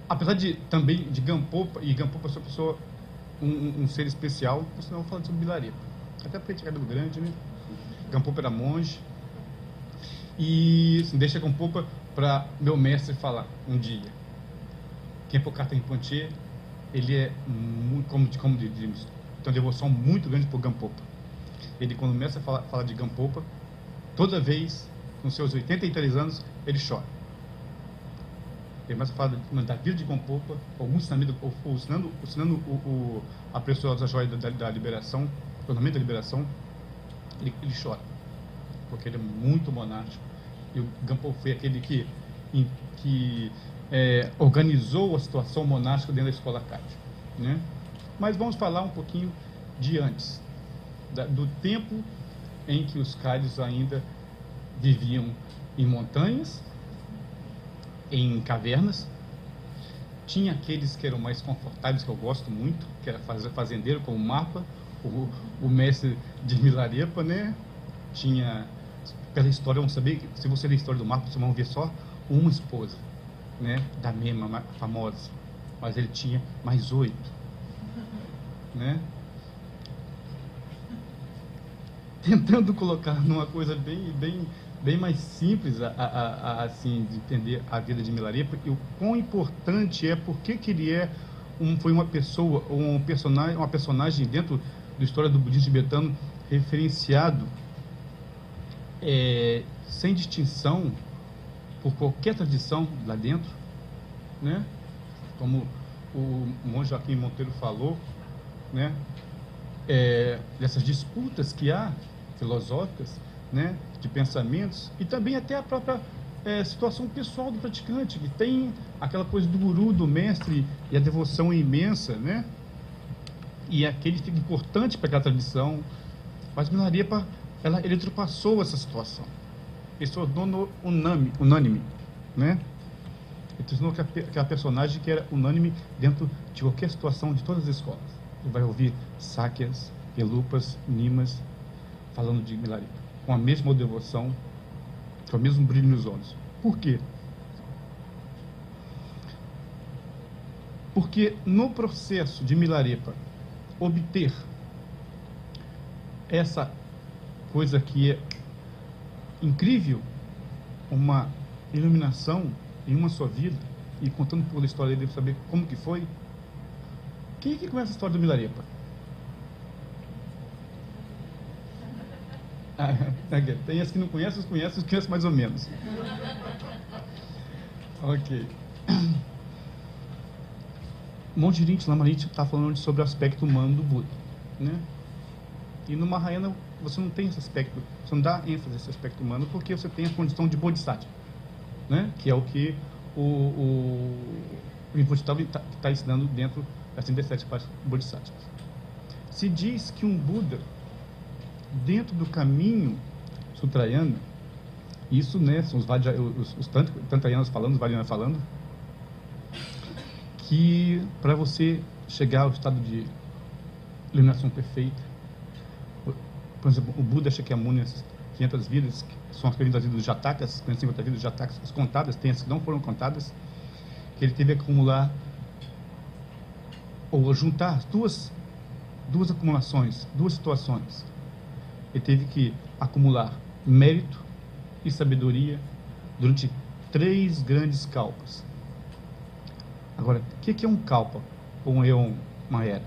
apesar de também de Gampopa, e Gampopa é uma pessoa, um ser especial, senão eu vou falar sobre Milarepa. Até porque tinha cabelo grande, né? Gampopa era monge. E assim, deixa Gampopa para meu mestre falar um dia. Khenpo Karthar Rinpoche, ele é muito, como dizemos, tem uma devoção muito grande por Gampopa. Ele, quando o mestre fala de Gampopa, toda vez, com seus 83 anos, ele chora. Ele começa a falar da vida de Gampopa, algum ensinamento, ou ensinando a preciosa joia da liberação, o ornamento da liberação, ele chora, porque ele é muito monástico. E o Gampopa foi aquele que organizou a situação monástica dentro da escola Kagyu, né? Mas vamos falar um pouquinho de antes, do tempo em que os Kagyus ainda viviam em montanhas, em cavernas. Tinha aqueles que eram mais confortáveis, que eu gosto muito, que era fazendeiro, como Marpa, o mestre de Milarepa, né? Tinha, pela história, vamos saber, se você ler a história do Marpa, vocês vão ver só uma esposa, né? Da Mema, famosa, mas ele tinha mais 8, né? Tentando colocar numa coisa bem mais simples assim, de entender a vida de Milarepa e o quão importante é, porque que ele foi uma pessoa, uma personagem dentro da história do budismo tibetano referenciado sem distinção por qualquer tradição lá dentro, né? Como o monge Joaquim Monteiro falou, né? Dessas disputas que há filosóficas, né, de pensamentos, e também até a própria situação pessoal do praticante, que tem aquela coisa do guru, do mestre, e a devoção imensa, né, e aquele fica importante para aquela tradição. Mas Milarepa, ele ultrapassou essa situação, ele se tornou unânime, né, ele tornou aquela personagem que era unânime dentro de qualquer situação de todas as escolas. Você vai ouvir Sakyas, Gelupas, Nimas falando de Milarepa, com a mesma devoção, com o mesmo brilho nos olhos. Por quê? Porque no processo de Milarepa obter essa coisa que é incrível, uma iluminação em uma só vida, e contando um pouco da história dele, saber como que foi. Quem é que conhece a história do Milarepa? Tem as que não conhecem, os conhecem mais ou menos. Ok. Monge Rinpoche Lamarit está falando sobre o aspecto humano do Buda, né? E no Mahayana você não tem esse aspecto, você não dá ênfase a esse aspecto humano, porque você tem a condição de Bodhisattva, né? Que é o que o Rinpoche está ensinando dentro das 37 partes Bodhisattvas. Se diz que um Buda, dentro do caminho Sutrayana, isso, né, são os Tantrayanas falando, os Vajrayana falando, que para você chegar ao estado de iluminação perfeita, por exemplo, o Buda Shakyamuni, essas 500 vidas, que são as 500 vidas dos Jatakas, 50 vidas dos Jatakas, as contadas, tem as que não foram contadas, que ele teve que acumular, ou juntar duas acumulações, duas situações. Ele teve que acumular mérito e sabedoria durante 3 grandes kalpas. Agora, o que é um kalpa ou uma era?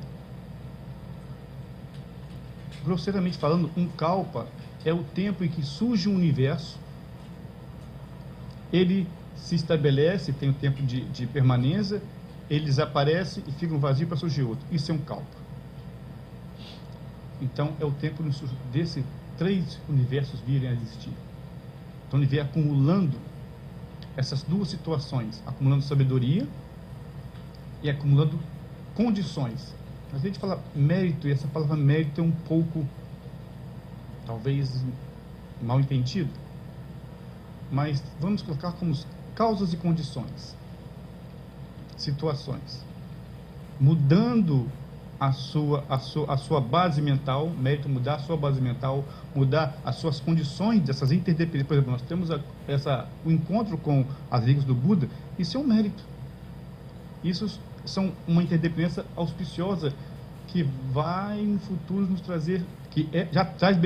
Grosseiramente falando, um kalpa é o tempo em que surge um universo, ele se estabelece, tem um tempo de permanência, ele desaparece e fica um vazio para surgir outro. Isso é um kalpa. Então, é o tempo desses 3 universos virem a existir. Então, ele vem acumulando essas duas situações, acumulando sabedoria e acumulando condições. Às vezes a gente fala mérito, e essa palavra mérito é um pouco, talvez, mal entendido. Mas vamos colocar como causas e condições, situações. Mudando a sua base mental, mérito, mudar a sua base mental, mudar as suas condições dessas interdependências. Por exemplo, nós temos o encontro com as leis do Buda, isso é um mérito. Isso são uma interdependência auspiciosa que vai no futuro nos trazer, já traz,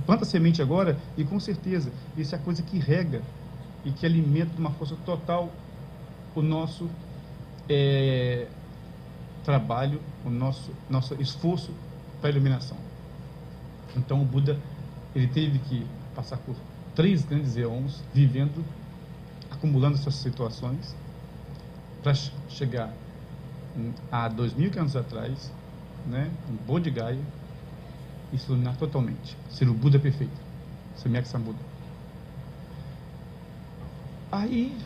planta semente agora, e com certeza isso é a coisa que rega e que alimenta de uma força total o nosso trabalho, o nosso esforço para a iluminação. Então o Buda, ele teve que passar por 3 grandes eons, vivendo, acumulando essas situações, para chegar a 2.000 anos atrás, né, em Bodh Gaya, e se iluminar totalmente, ser o Buda perfeito, Samyak Sambuddha. Aí,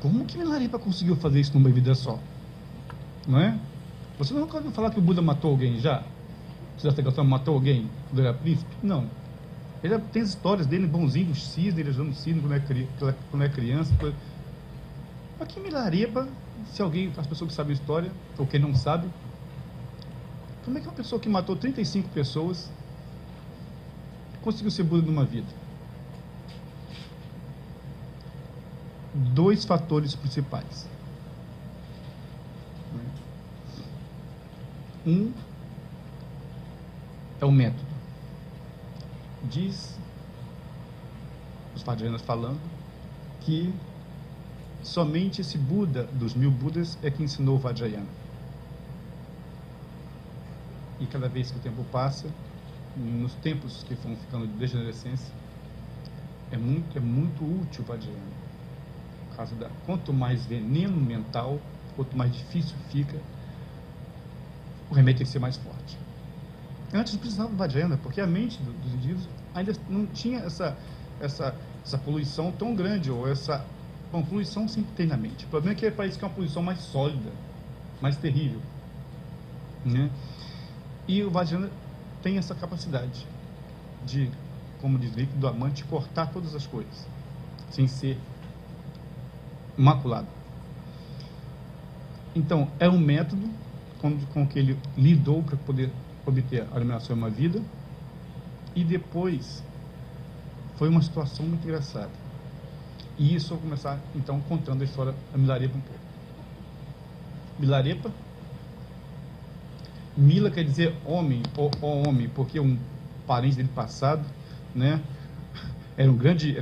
como que Milarepa conseguiu fazer isso numa vida só? Não é? Você nunca ouviu falar que o Buda matou alguém já? Siddhartha Gautama matou alguém quando era príncipe? Não. Ele tem as histórias dele, bonzinho, do cisne, ele ajudando o cisne quando é criança. Aqui em Milarepa, se alguém, as pessoas que sabem a história, ou quem não sabe, como é que uma pessoa que matou 35 pessoas conseguiu ser Buda numa vida? 2 fatores principais. Um é o método. Diz os Vajrayanas falando que somente esse Buda dos 1000 Budas é que ensinou o Vajrayana. E cada vez que o tempo passa, nos tempos que vão ficando de degenerescência, é muito útil o Vajrayana. Por causa quanto mais veneno mental, quanto mais difícil fica, o remédio tem que ser mais forte. Antes não precisava do Vajrayana, porque a mente dos indígenas ainda não tinha essa poluição tão grande, ou poluição sempre tem na mente. O problema é que parece que é uma poluição mais sólida, mais terrível, né? E o Vajrayana tem essa capacidade de, como diz o livro do amante, cortar todas as coisas, sem ser maculado. Então, é um método com que ele lidou para poder obter a iluminação em uma vida, e depois foi uma situação muito engraçada. E isso eu vou começar, então, contando a história da Milarepa um pouco. Milarepa, Mila quer dizer homem, ou homem, porque um parente dele passado, né, era uma grande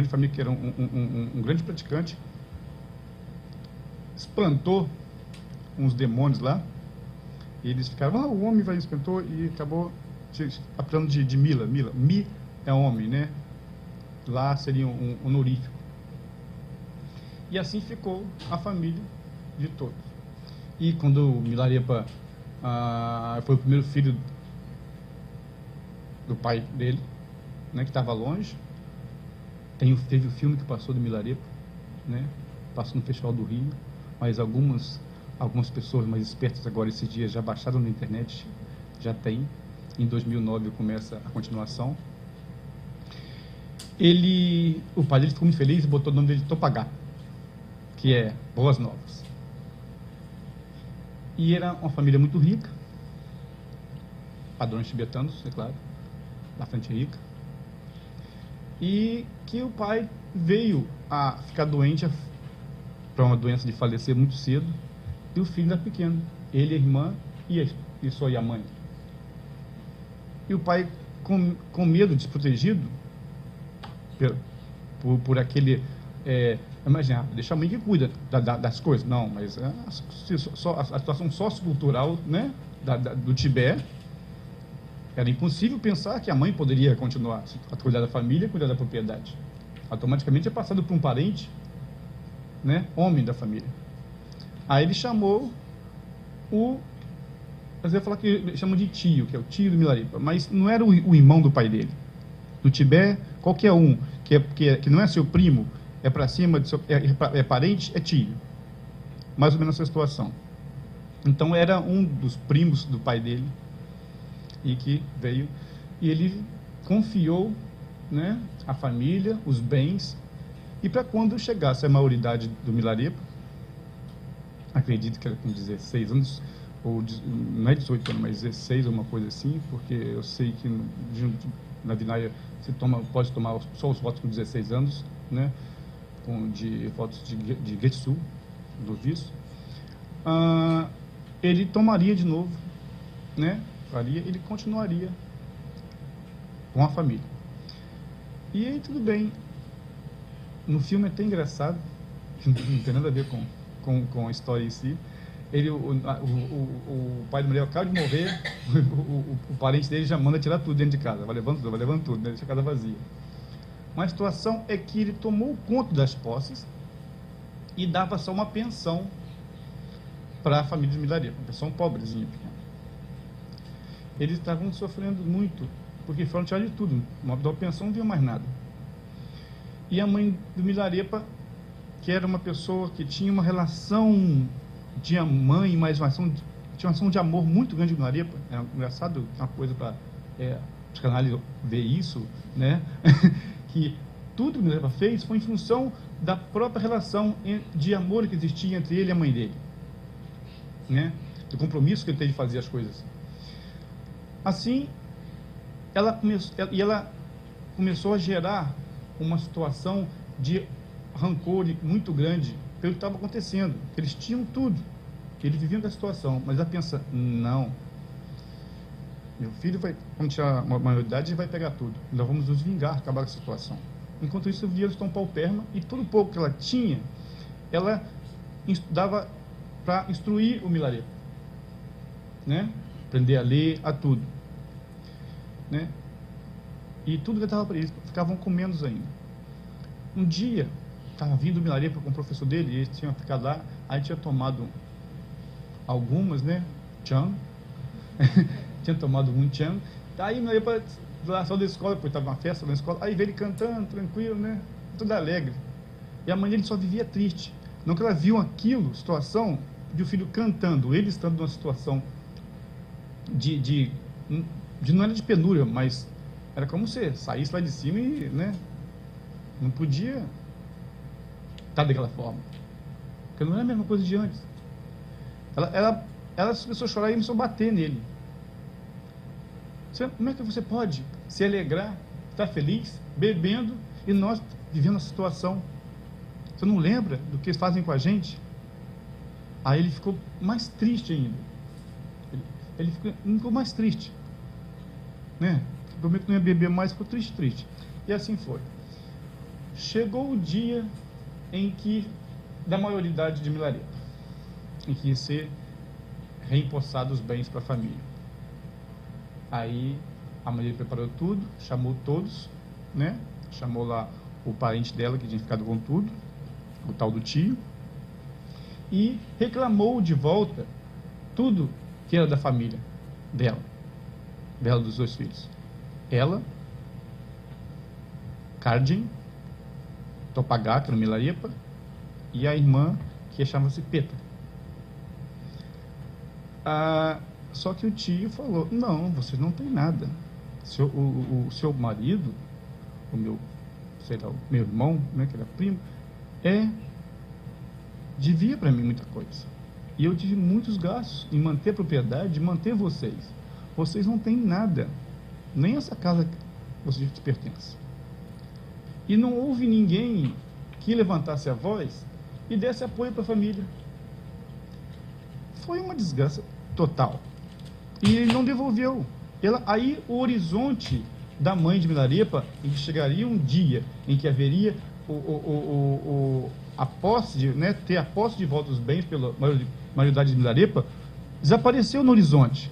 família, que era um grande praticante, espantou uns demônios lá, e eles ficaram, o homem vai espantou, e acabou apelando de Mila. Mi é homem, né? Lá seria um honorífico. E assim ficou a família de todos. E quando o Milarepa foi o primeiro filho do pai dele, né, que estava longe, teve o filme que passou do Milarepa, né? Passou no Festival do Rio, mas algumas pessoas mais espertas agora esses dias já baixaram na internet, já tem. Em 2009 começa a continuação. O pai dele ficou muito feliz e botou o nome dele de Topagá, que é Boas Novas. E era uma família muito rica, padrões tibetanos, é claro, bastante rica, e que o pai veio a ficar doente, para uma doença de falecer muito cedo, e o filho era pequeno, ele, a irmã e só a mãe. E o pai, com medo, desprotegido, por aquele... imagina, deixa a mãe que cuida das coisas. Não, mas a situação sociocultural, né, do Tibete, era impossível pensar que a mãe poderia continuar a cuidar da família, cuidar da propriedade. Automaticamente é passado por um parente, né, homem da família. Aí ele chamou mas eu ia falar que ele chama de tio, que é o tio do Milarepa, mas não era o irmão do pai dele. No Tibete, qualquer um que não é seu primo, é para cima, é parente, é tio. Mais ou menos essa situação. Então era um dos primos do pai dele, e que veio, e ele confiou, né, a família, os bens, e para quando chegasse a maioridade do Milarepa, acredito que era com 16 anos, ou não é 18 anos, mas 16, uma coisa assim, porque eu sei que na Vinaya pode tomar só os votos com 16 anos, né, de votos de Getsu, do vice. ele tomaria de novo, né? Ele continuaria com a família. E aí tudo bem. No filme é até engraçado, não tem nada a ver com a história em si. O pai do mulher acaba de morrer, o parente dele já manda tirar tudo dentro de casa, vai levando tudo, né? Deixa a casa vazia. Mas a situação é que ele tomou conta das posses e dava só uma pensão para a família de Milarepa, uma pensão pobrezinha, pequena. Eles estavam sofrendo muito, porque foram tirar de tudo, da pensão não viu mais nada. E a mãe do Milarepa, que era uma pessoa que tinha uma relação de mãe, mas tinha uma ação de amor muito grande com Milarepa. É engraçado, uma coisa para os canais ver isso, né? Que tudo que Milarepa fez foi em função da própria relação de amor que existia entre ele e a mãe dele, né? Do compromisso que ele teve de fazer as coisas. Assim, ela começou a gerar uma situação de rancor muito grande pelo que estava acontecendo. Eles tinham tudo, eles viviam da situação, mas ela pensa, não, meu filho vai, quando tirar uma maioridade, ele vai pegar tudo, nós vamos nos vingar, acabar com a situação. Enquanto isso, via eles estão paupérrima, e todo o pouco que ela tinha, ela dava para instruir o Milarepa, né? Aprender a ler, a tudo, né? E tudo que dava para eles, ficavam com menos ainda. Um dia, estava vindo o Milarepa com o professor dele, e eles tinham ficado lá, aí tinha tomado algumas, né? Tchan. Tinha tomado um tchan. Aí o Milarepa lá saiu da escola, depois estava uma festa na escola, aí veio ele cantando, tranquilo, né? Tudo alegre. E a mãe dele só vivia triste. Não que ela viu aquilo, situação de o filho cantando, ele estando numa situação de não era de penúria, mas era como se saísse lá de cima e, né? Não podia estar daquela forma. Porque não era a mesma coisa de antes. Ela começou a chorar e começou a bater nele. Como é que você pode se alegrar, estar feliz, bebendo, e nós vivendo a situação? Você não lembra do que eles fazem com a gente? Aí ele ficou mais triste ainda. Ele ficou mais triste, né? Prometeu que não ia beber mais, ficou triste. E assim foi. Chegou o dia em que, da maioridade de Milarepa, em que ia ser reempossado os bens para a família. Aí a mãe dele preparou tudo, chamou todos, né? Chamou lá o parente dela, que tinha ficado com tudo, o tal do tio, e reclamou de volta tudo que era da família dela, dos dois filhos. Ela, Cardin, Topagá, que era Milarepa, e a irmã, que chamava-se Petra. Só que o tio falou, não, você não tem nada. O seu marido, o meu irmão, né, que era primo, devia para mim muita coisa. E eu tive muitos gastos em manter a propriedade, de manter vocês. Vocês não têm nada, nem essa casa que vocês pertencem. E não houve ninguém que levantasse a voz e desse apoio para a família. Foi uma desgraça total. E ele não devolveu. Aí o horizonte da mãe de Milarepa, em que chegaria um dia em que haveria a posse de, né, ter a posse de volta dos bens pela maioridade de Milarepa, desapareceu no horizonte.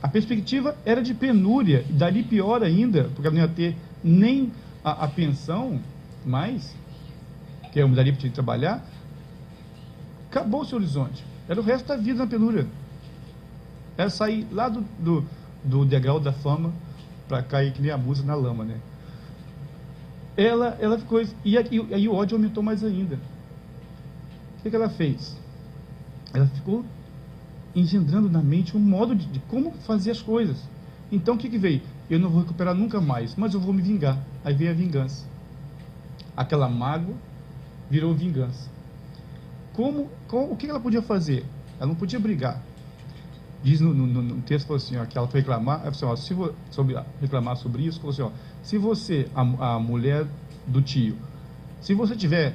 A perspectiva era de penúria, e dali pior ainda, porque ela não ia ter nem a pensão mais, que a Milarepa tinha que trabalhar. Acabou o seu horizonte. Era o resto da vida na penúria. Era sair lá do degrau da fama para cair que nem a musa na lama, né? Ela ficou... E aí o ódio aumentou mais ainda. O que ela fez? Ela ficou engendrando na mente um modo de como fazer as coisas. Então o que veio? Eu não vou recuperar nunca mais, mas eu vou me vingar. Aí veio a vingança. Aquela mágoa virou vingança. O que ela podia fazer? Ela não podia brigar. Diz no texto, falou assim, ó, que ela foi reclamar, reclamar sobre isso, falou assim, ó, se você, a mulher do tio, se você tiver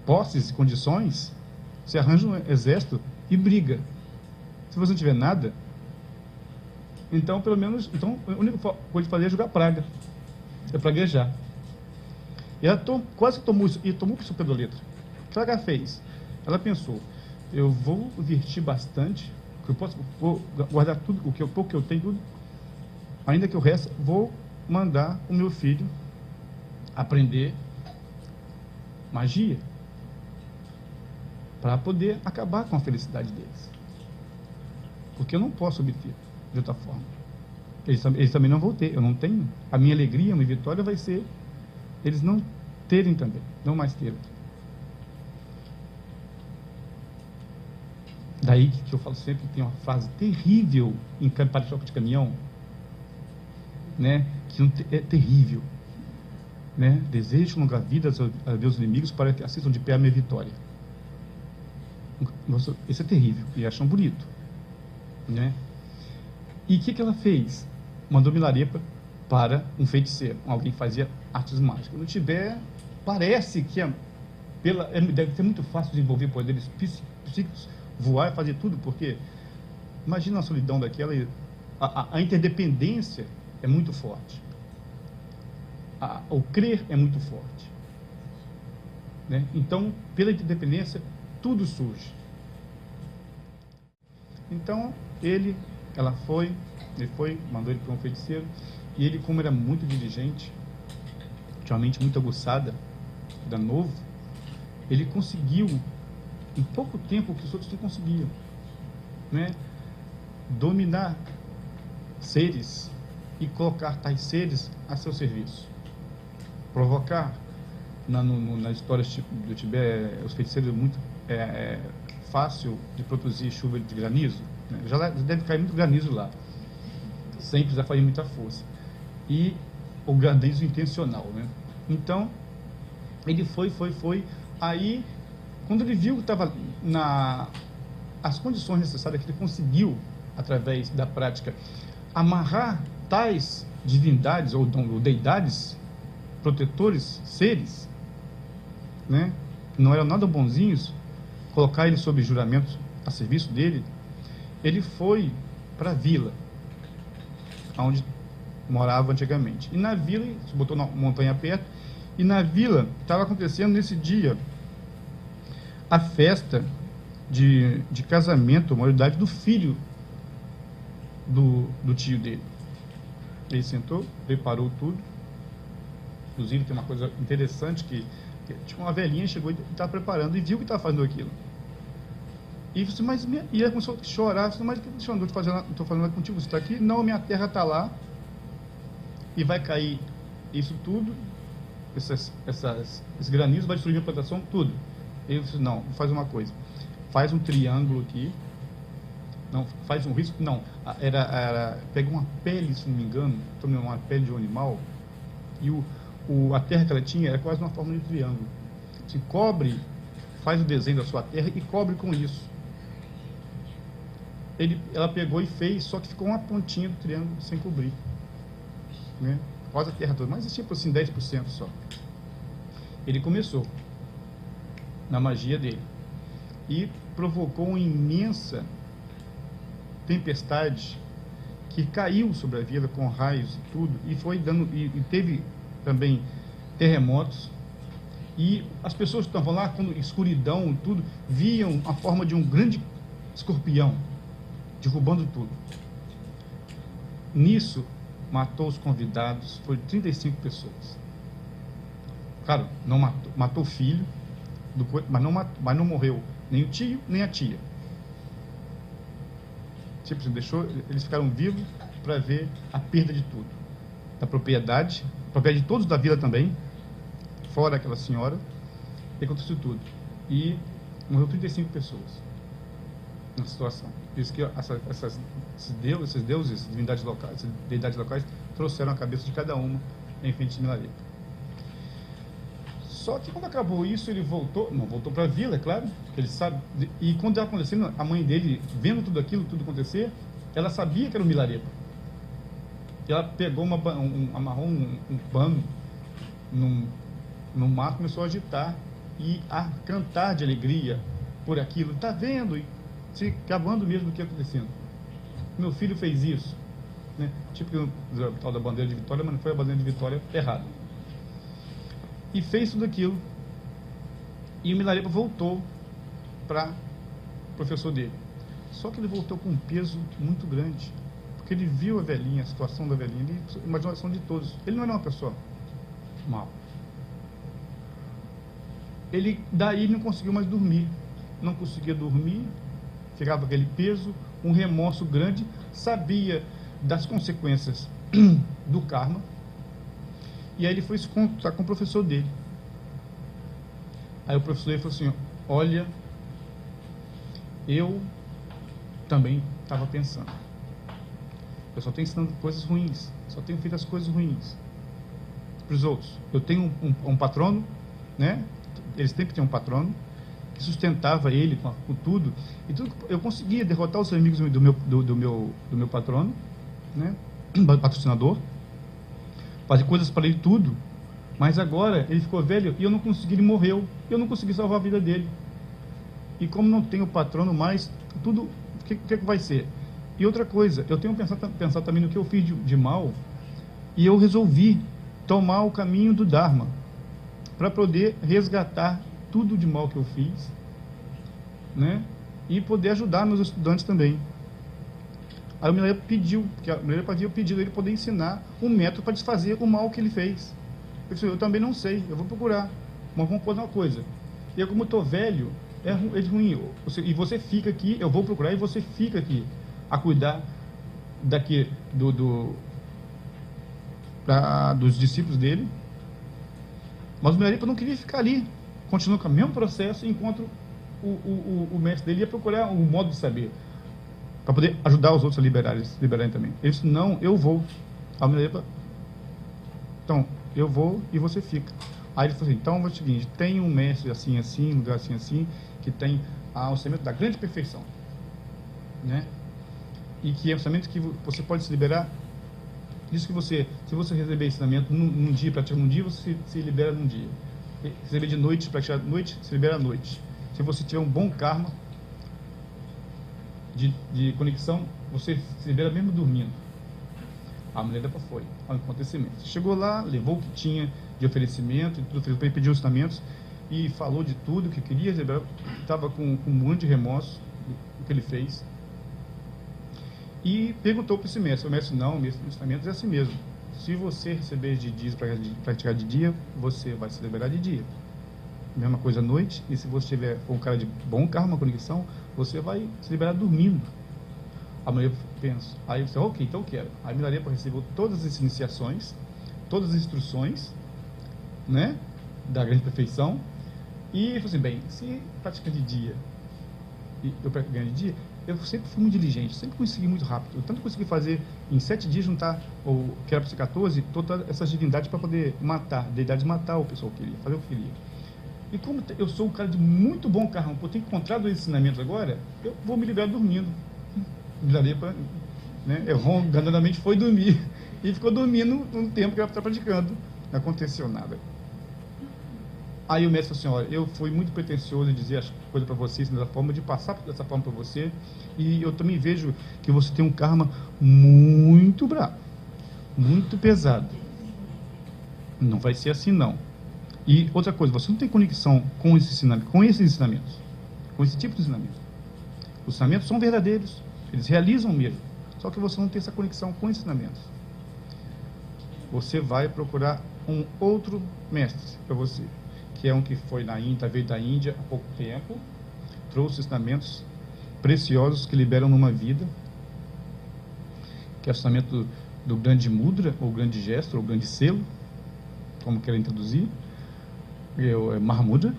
posses e condições, Você arranja um exército e briga. Se você não tiver nada, então, pelo menos, então, a única coisa de fazer é jogar praga. É praguejar. E ela quase tomou isso por pé da letra. O que ela fez? Ela pensou, eu vou investir bastante, vou guardar tudo, o pouco que eu tenho, tudo, ainda que o resto, vou mandar o meu filho aprender magia, para poder acabar com a felicidade deles. Porque eu não posso obter de outra forma. Eles também não vão ter, eu não tenho. A minha alegria, a minha vitória vai ser eles não terem também, não mais terem. Daí que eu falo sempre que tem uma frase terrível em para-choque de caminhão, né? Que é terrível, né? Desejo longa vida a meus inimigos para que assistam de pé a minha vitória. Nossa, esse é terrível e acham bonito, né? E o que ela fez? Mandou Milarepa para um feiticeiro, alguém que fazia artes mágicas. No Tibete, parece que deve ser muito fácil desenvolver poderes psíquicos, voar e fazer tudo, porque imagina a solidão daquela, a interdependência é muito forte, o crer é muito forte, né? Então, pela interdependência, tudo surge. Então, ele mandou ele para um feiticeiro, e ele, como era muito diligente, tinha uma mente muito aguçada, era novo, ele conseguiu, em pouco tempo, o que os outros não conseguiam, né? Dominar seres e colocar tais seres a seu serviço. Provocar, nas histórias do Tibete, os feiticeiros é muito fácil de produzir chuva de granizo, né? Já deve cair muito granizo lá, sem precisar fazer muita força. E o granizo intencional, né? Então, ele foi. Aí, quando ele viu que estava as condições necessárias, que ele conseguiu, através da prática, amarrar tais divindades ou deidades, protetores, seres, né? Não eram nada bonzinhos, colocar ele sob juramento a serviço dele, ele foi para a vila, onde morava antigamente. E na vila, se botou na montanha perto, e na vila estava acontecendo nesse dia a festa de casamento, a maioridade do filho do tio dele. Ele sentou, preparou tudo. Inclusive tem uma coisa interessante que tinha uma velhinha, chegou e estava preparando e viu que estava fazendo aquilo. E disse, e ela começou a chorar, disse, mas o que eu não estou fazendo nada contigo? Você está aqui? Não, minha terra está lá e vai cair isso tudo, esses granizos, vai destruir minha plantação, tudo. Ele disse, não, faz uma coisa, faz um triângulo aqui, não, faz um risco, não, pega uma pele, se não me engano, uma pele de um animal, e a terra que ela tinha era quase uma forma de triângulo. Se cobre, faz o desenho da sua terra e cobre com isso. Ela pegou e fez, só que ficou uma pontinha do triângulo sem cobrir, né? Quase a terra toda, mas tipo assim 10% só. Ele começou na magia dele e provocou uma imensa tempestade que caiu sobre a vila com raios e tudo, e foi dando, e teve também terremotos, e as pessoas que estavam lá, com escuridão e tudo, viam a forma de um grande escorpião derrubando tudo. Nisso matou os convidados, foi 35 pessoas. Claro, não matou o filho, mas não morreu nem o tio, nem a tia. Tipo, eles ficaram vivos para ver a perda de tudo. Da propriedade de todos da vila também, fora aquela senhora, e aconteceu tudo. E morreu 35 pessoas na situação. Por isso que esses deuses, divindades locais, deidades locais, trouxeram a cabeça de cada uma em frente de Milarepa. Só que quando acabou isso, ele voltou para a vila, é claro, ele sabe, e quando estava acontecendo, a mãe dele, vendo tudo aquilo, tudo acontecer, ela sabia que era o Milarepa. Ela pegou amarrou um pano no mar, começou a agitar e a cantar de alegria por aquilo, está vendo, e se acabando mesmo do que está acontecendo. Meu filho fez isso, né? Tipo o tal da bandeira de vitória, mas não foi a bandeira de vitória errada. E fez tudo aquilo. E o Milarepa voltou para o professor dele. Só que ele voltou com um peso muito grande, porque ele viu a velhinha, a situação da velhinha, ele imaginou a situação de todos. Ele não era uma pessoa mal. Ele daí não conseguiu mais dormir. Não conseguia dormir, ficava com aquele peso, um remorso grande, sabia das consequências do karma. E aí ele foi se contar com o professor dele. Aí o professor dele falou assim: olha, eu também estava pensando. Eu só tenho ensinando coisas ruins, só tenho feito as coisas ruins para os outros. Eu tenho um patrono, né? Eles sempre tinham um patrono que sustentava ele com tudo, e tudo. Eu conseguia derrotar os inimigos do meu patrono, né? Patrocinador, fazer coisas para ele tudo. Mas agora ele ficou velho e eu não consegui, ele morreu. Eu não consegui salvar a vida dele. E como não tenho patrono mais, tudo, o que vai ser? E outra coisa, eu tenho pensado também no que eu fiz de mal, e eu resolvi tomar o caminho do Dharma, para poder resgatar tudo de mal que eu fiz, né? E poder ajudar meus estudantes também. Aí o Milarepa pediu, porque o Milarepa havia pedido ele poder ensinar um método para desfazer o mal que ele fez. Eu disse: eu também não sei, eu vou procurar, mas vamos fazer uma coisa. E eu, como estou velho, é ruim, e você fica aqui, eu vou procurar, e você fica aqui a cuidar daqui dos discípulos dele. Mas o Milarepa não queria ficar ali, continuou com o mesmo processo, enquanto o mestre dele ia procurar um modo de saber, para poder ajudar os outros a liberarem também. Ele disse: não, eu vou. Aí o Milarepa: então, eu vou e você fica. Aí ele falou assim: então é o seguinte, tem um mestre assim, assim, um lugar assim, assim, que tem o ensinamento da grande perfeição, né? E que é um ensinamento que você pode se liberar. Diz que se você receber ensinamento num dia, praticar num dia, você se libera num dia. Se receber de noite, praticar de noite, se libera à noite. Se você tiver um bom karma de conexão, você se libera mesmo dormindo. A Milarepa foi ao acontecimento. Chegou lá, levou o que tinha de oferecimento, e tudo, pediu ensinamentos e falou de tudo que queria. Estava com um monte de remorso do que ele fez. E perguntou para esse mestre. O mestre: não, o ensinamento é assim mesmo. Se você receber de dias para praticar de dia, você vai se liberar de dia. Mesma coisa à noite. E se você for um cara de bom karma, conexão, você vai se liberar dormindo. A Milarepa pensa. Aí você: ok, então eu quero. A Milarepa recebeu todas as iniciações, todas as instruções, né, da grande perfeição. E falou assim: bem, se praticar de dia e eu praticar de dia, eu sempre fui muito diligente, sempre consegui muito rápido. Eu tanto consegui fazer em 7 dias, juntar, que era para ser 14, todas essas divindades para poder matar, deidades matar o pessoal que queria, fazer o que queria. E como eu sou um cara de muito bom karma, por ter encontrado os ensinamentos agora, eu vou me liberar dormindo. Milarepa, né, errou, ganadamente foi dormir. E ficou dormindo no tempo que ela estava praticando. Não aconteceu nada. Aí o mestre falou assim: olha, eu fui muito pretensioso em dizer as coisas para você dessa forma, de passar dessa forma para você, e eu também vejo que você tem um karma muito bravo, muito pesado. Não vai ser assim, não. E outra coisa, você não tem conexão com esses ensinamentos, com esse tipo de ensinamento. Os ensinamentos são verdadeiros, eles realizam mesmo, só que você não tem essa conexão com ensinamentos. Você vai procurar um outro mestre para você, que é um que foi na Índia, veio da Índia há pouco tempo, trouxe ensinamentos preciosos que liberam numa vida, que é o ensinamento do grande mudra, ou grande gesto, ou grande selo, como querem traduzir, é Mahamudra.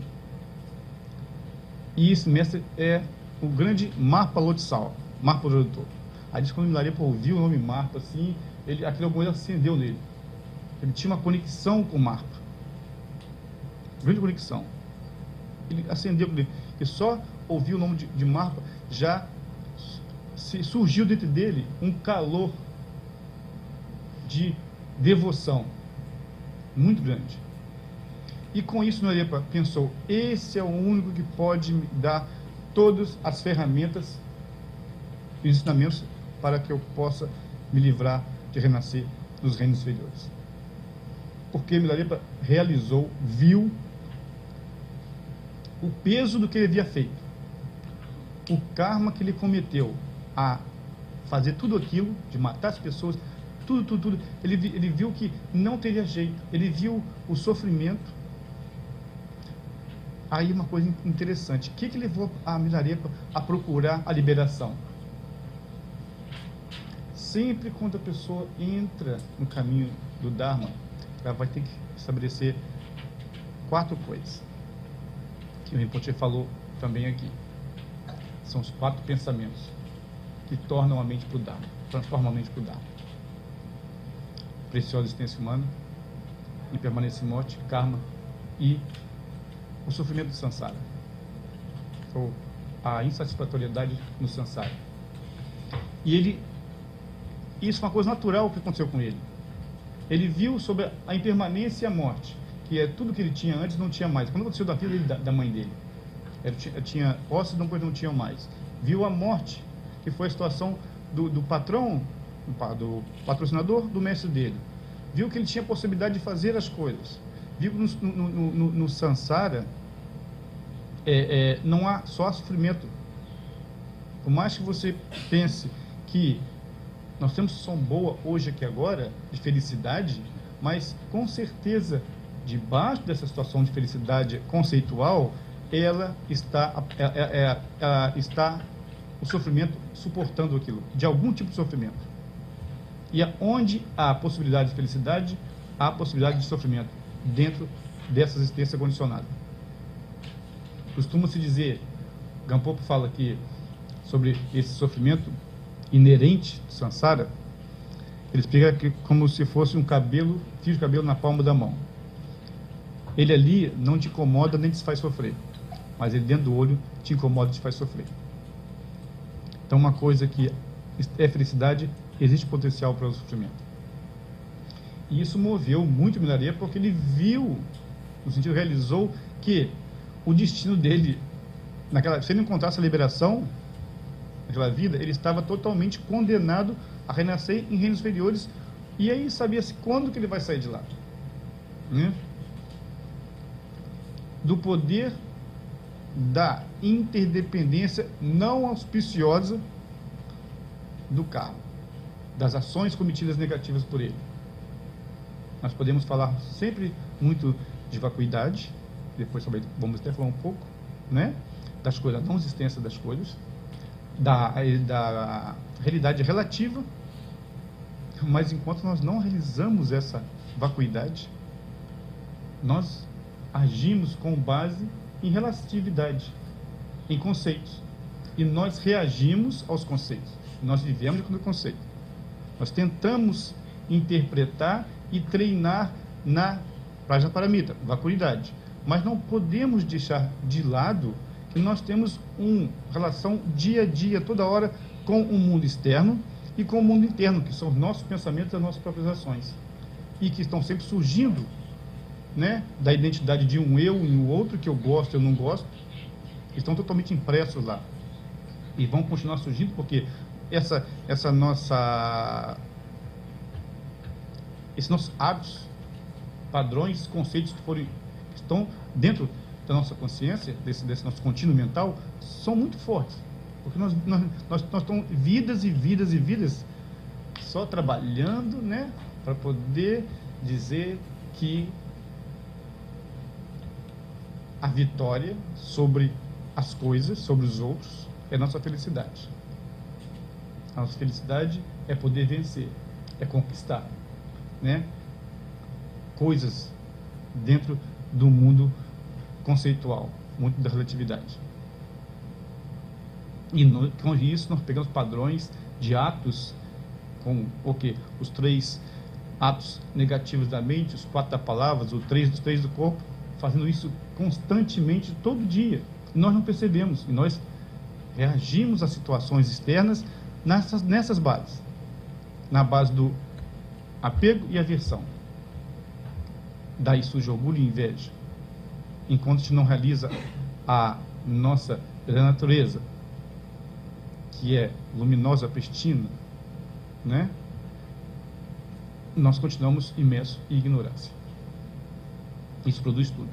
E esse mestre é o grande Marpa Lotsal, Marpa Lotsal. Aí diz que quando o Milarepa ouviu o nome Marpa, assim, aquilo alguma coisa acendeu nele. Ele tinha uma conexão com o Marpa, grande conexão. Ele acendeu, e só ouviu o nome de Marpa, já surgiu dentro dele um calor de devoção muito grande. E com isso Milarepa pensou: esse é o único que pode me dar todas as ferramentas e ensinamentos para que eu possa me livrar de renascer dos reinos inferiores. Porque Milarepa realizou, viu o peso do que ele havia feito, o karma que ele cometeu a fazer tudo aquilo, de matar as pessoas, tudo. Ele viu que não teria jeito, ele viu o sofrimento. Aí uma coisa interessante, o que levou a Milarepa a procurar a liberação? Sempre quando a pessoa entra no caminho do Dharma, ela vai ter que estabelecer 4 coisas, que o Rinpoche falou também aqui. São os 4 pensamentos que tornam a mente para o Dharma, transformam a mente para o Dharma. Preciosa existência humana, impermanência e morte, karma e o sofrimento do samsara, ou a insatisfatoriedade no samsara. E isso é uma coisa natural que aconteceu com ele. Ele viu sobre a impermanência e a morte, que é tudo que ele tinha antes não tinha mais. Quando aconteceu da vida da mãe dele, ele tinha ossos, depois não tinham mais. Viu a morte, que foi a situação do patrão, do patrocinador do mestre dele. Viu que ele tinha a possibilidade de fazer as coisas. Viu que no samsara não há só sofrimento. Por mais que você pense que nós temos som boa hoje aqui agora, de felicidade, mas com certeza, debaixo dessa situação de felicidade conceitual, ela está o sofrimento suportando aquilo, de algum tipo de sofrimento. E onde há possibilidade de felicidade, há possibilidade de sofrimento, dentro dessa existência condicionada. Costuma-se dizer, Gampopa fala aqui sobre esse sofrimento inerente do samsara, ele explica que como se fosse um fio de cabelo na palma da mão. Ele ali não te incomoda nem te faz sofrer, mas ele dentro do olho te incomoda e te faz sofrer. Então uma coisa que é felicidade, existe potencial para o sofrimento. E isso moveu muito o Milarepa, porque ele viu, no sentido, realizou que o destino dele, se ele não encontrasse a liberação naquela vida, ele estava totalmente condenado a renascer em reinos inferiores, e aí sabia-se quando que ele vai sair de lá, né? Do poder da interdependência não auspiciosa do karma, das ações cometidas negativas por ele. Nós podemos falar sempre muito de vacuidade, depois também vamos até falar um pouco, né, das coisas, da não existência das coisas, da realidade relativa, mas enquanto nós não realizamos essa vacuidade, nós agimos com base em relatividade, em conceitos, e nós reagimos aos conceitos, nós vivemos com o conceito, nós tentamos interpretar e treinar na Prajnaparamita, vacuidade, mas não podemos deixar de lado que nós temos uma relação dia a dia, toda hora, com o mundo externo e com o mundo interno, que são os nossos pensamentos e as nossas próprias ações, e que estão sempre surgindo, né, da identidade de um eu e um outro, que eu gosto, eu não gosto, estão totalmente impressos lá, e vão continuar surgindo, porque esses nossos hábitos, padrões, conceitos que estão dentro da nossa consciência, desse nosso contínuo mental, são muito fortes, porque nós estamos vidas e vidas e vidas só trabalhando, né, para poder dizer que a vitória sobre as coisas, sobre os outros, é nossa felicidade. A nossa felicidade é poder vencer, é conquistar, né, coisas dentro do mundo conceitual, muito da relatividade. E com isso nós pegamos padrões de atos, com os 3 atos negativos da mente, os 4 da palavra, os 3 do corpo, fazendo isso constantemente, todo dia. E nós não percebemos, e nós reagimos a situações externas nessas bases, na base do apego e aversão. Daí surge orgulho e inveja. Enquanto a gente não realiza a nossa da natureza, que é luminosa, pristina, né? Nós continuamos imersos em ignorância. Isso produz tudo.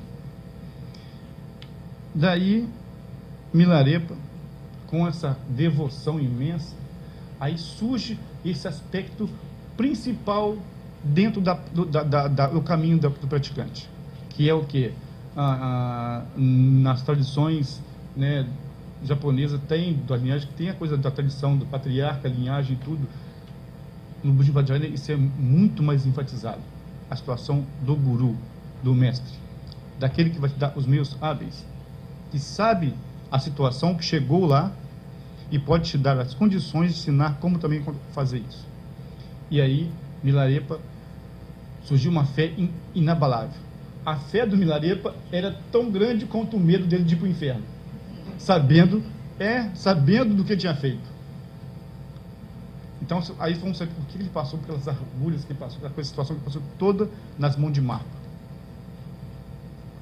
Daí, Milarepa, com essa devoção imensa, aí surge esse aspecto principal dentro do caminho do praticante, que é o quê? Nas tradições, né, japonesas da linhagem, tem a coisa da tradição do patriarca, linhagem e tudo. No budismo Vajrayana isso é muito mais enfatizado. A situação do guru, do mestre, daquele que vai te dar os meios hábeis, que sabe a situação, que chegou lá e pode te dar as condições de ensinar como também fazer isso. E aí, Milarepa, surgiu uma fé inabalável. A fé do Milarepa era tão grande quanto o medo dele de ir para o inferno, sabendo do que tinha feito. Então, aí vamos saber por que ele passou pelas agulhas que ele passou, pela situação que ele passou toda nas mãos de Marpa.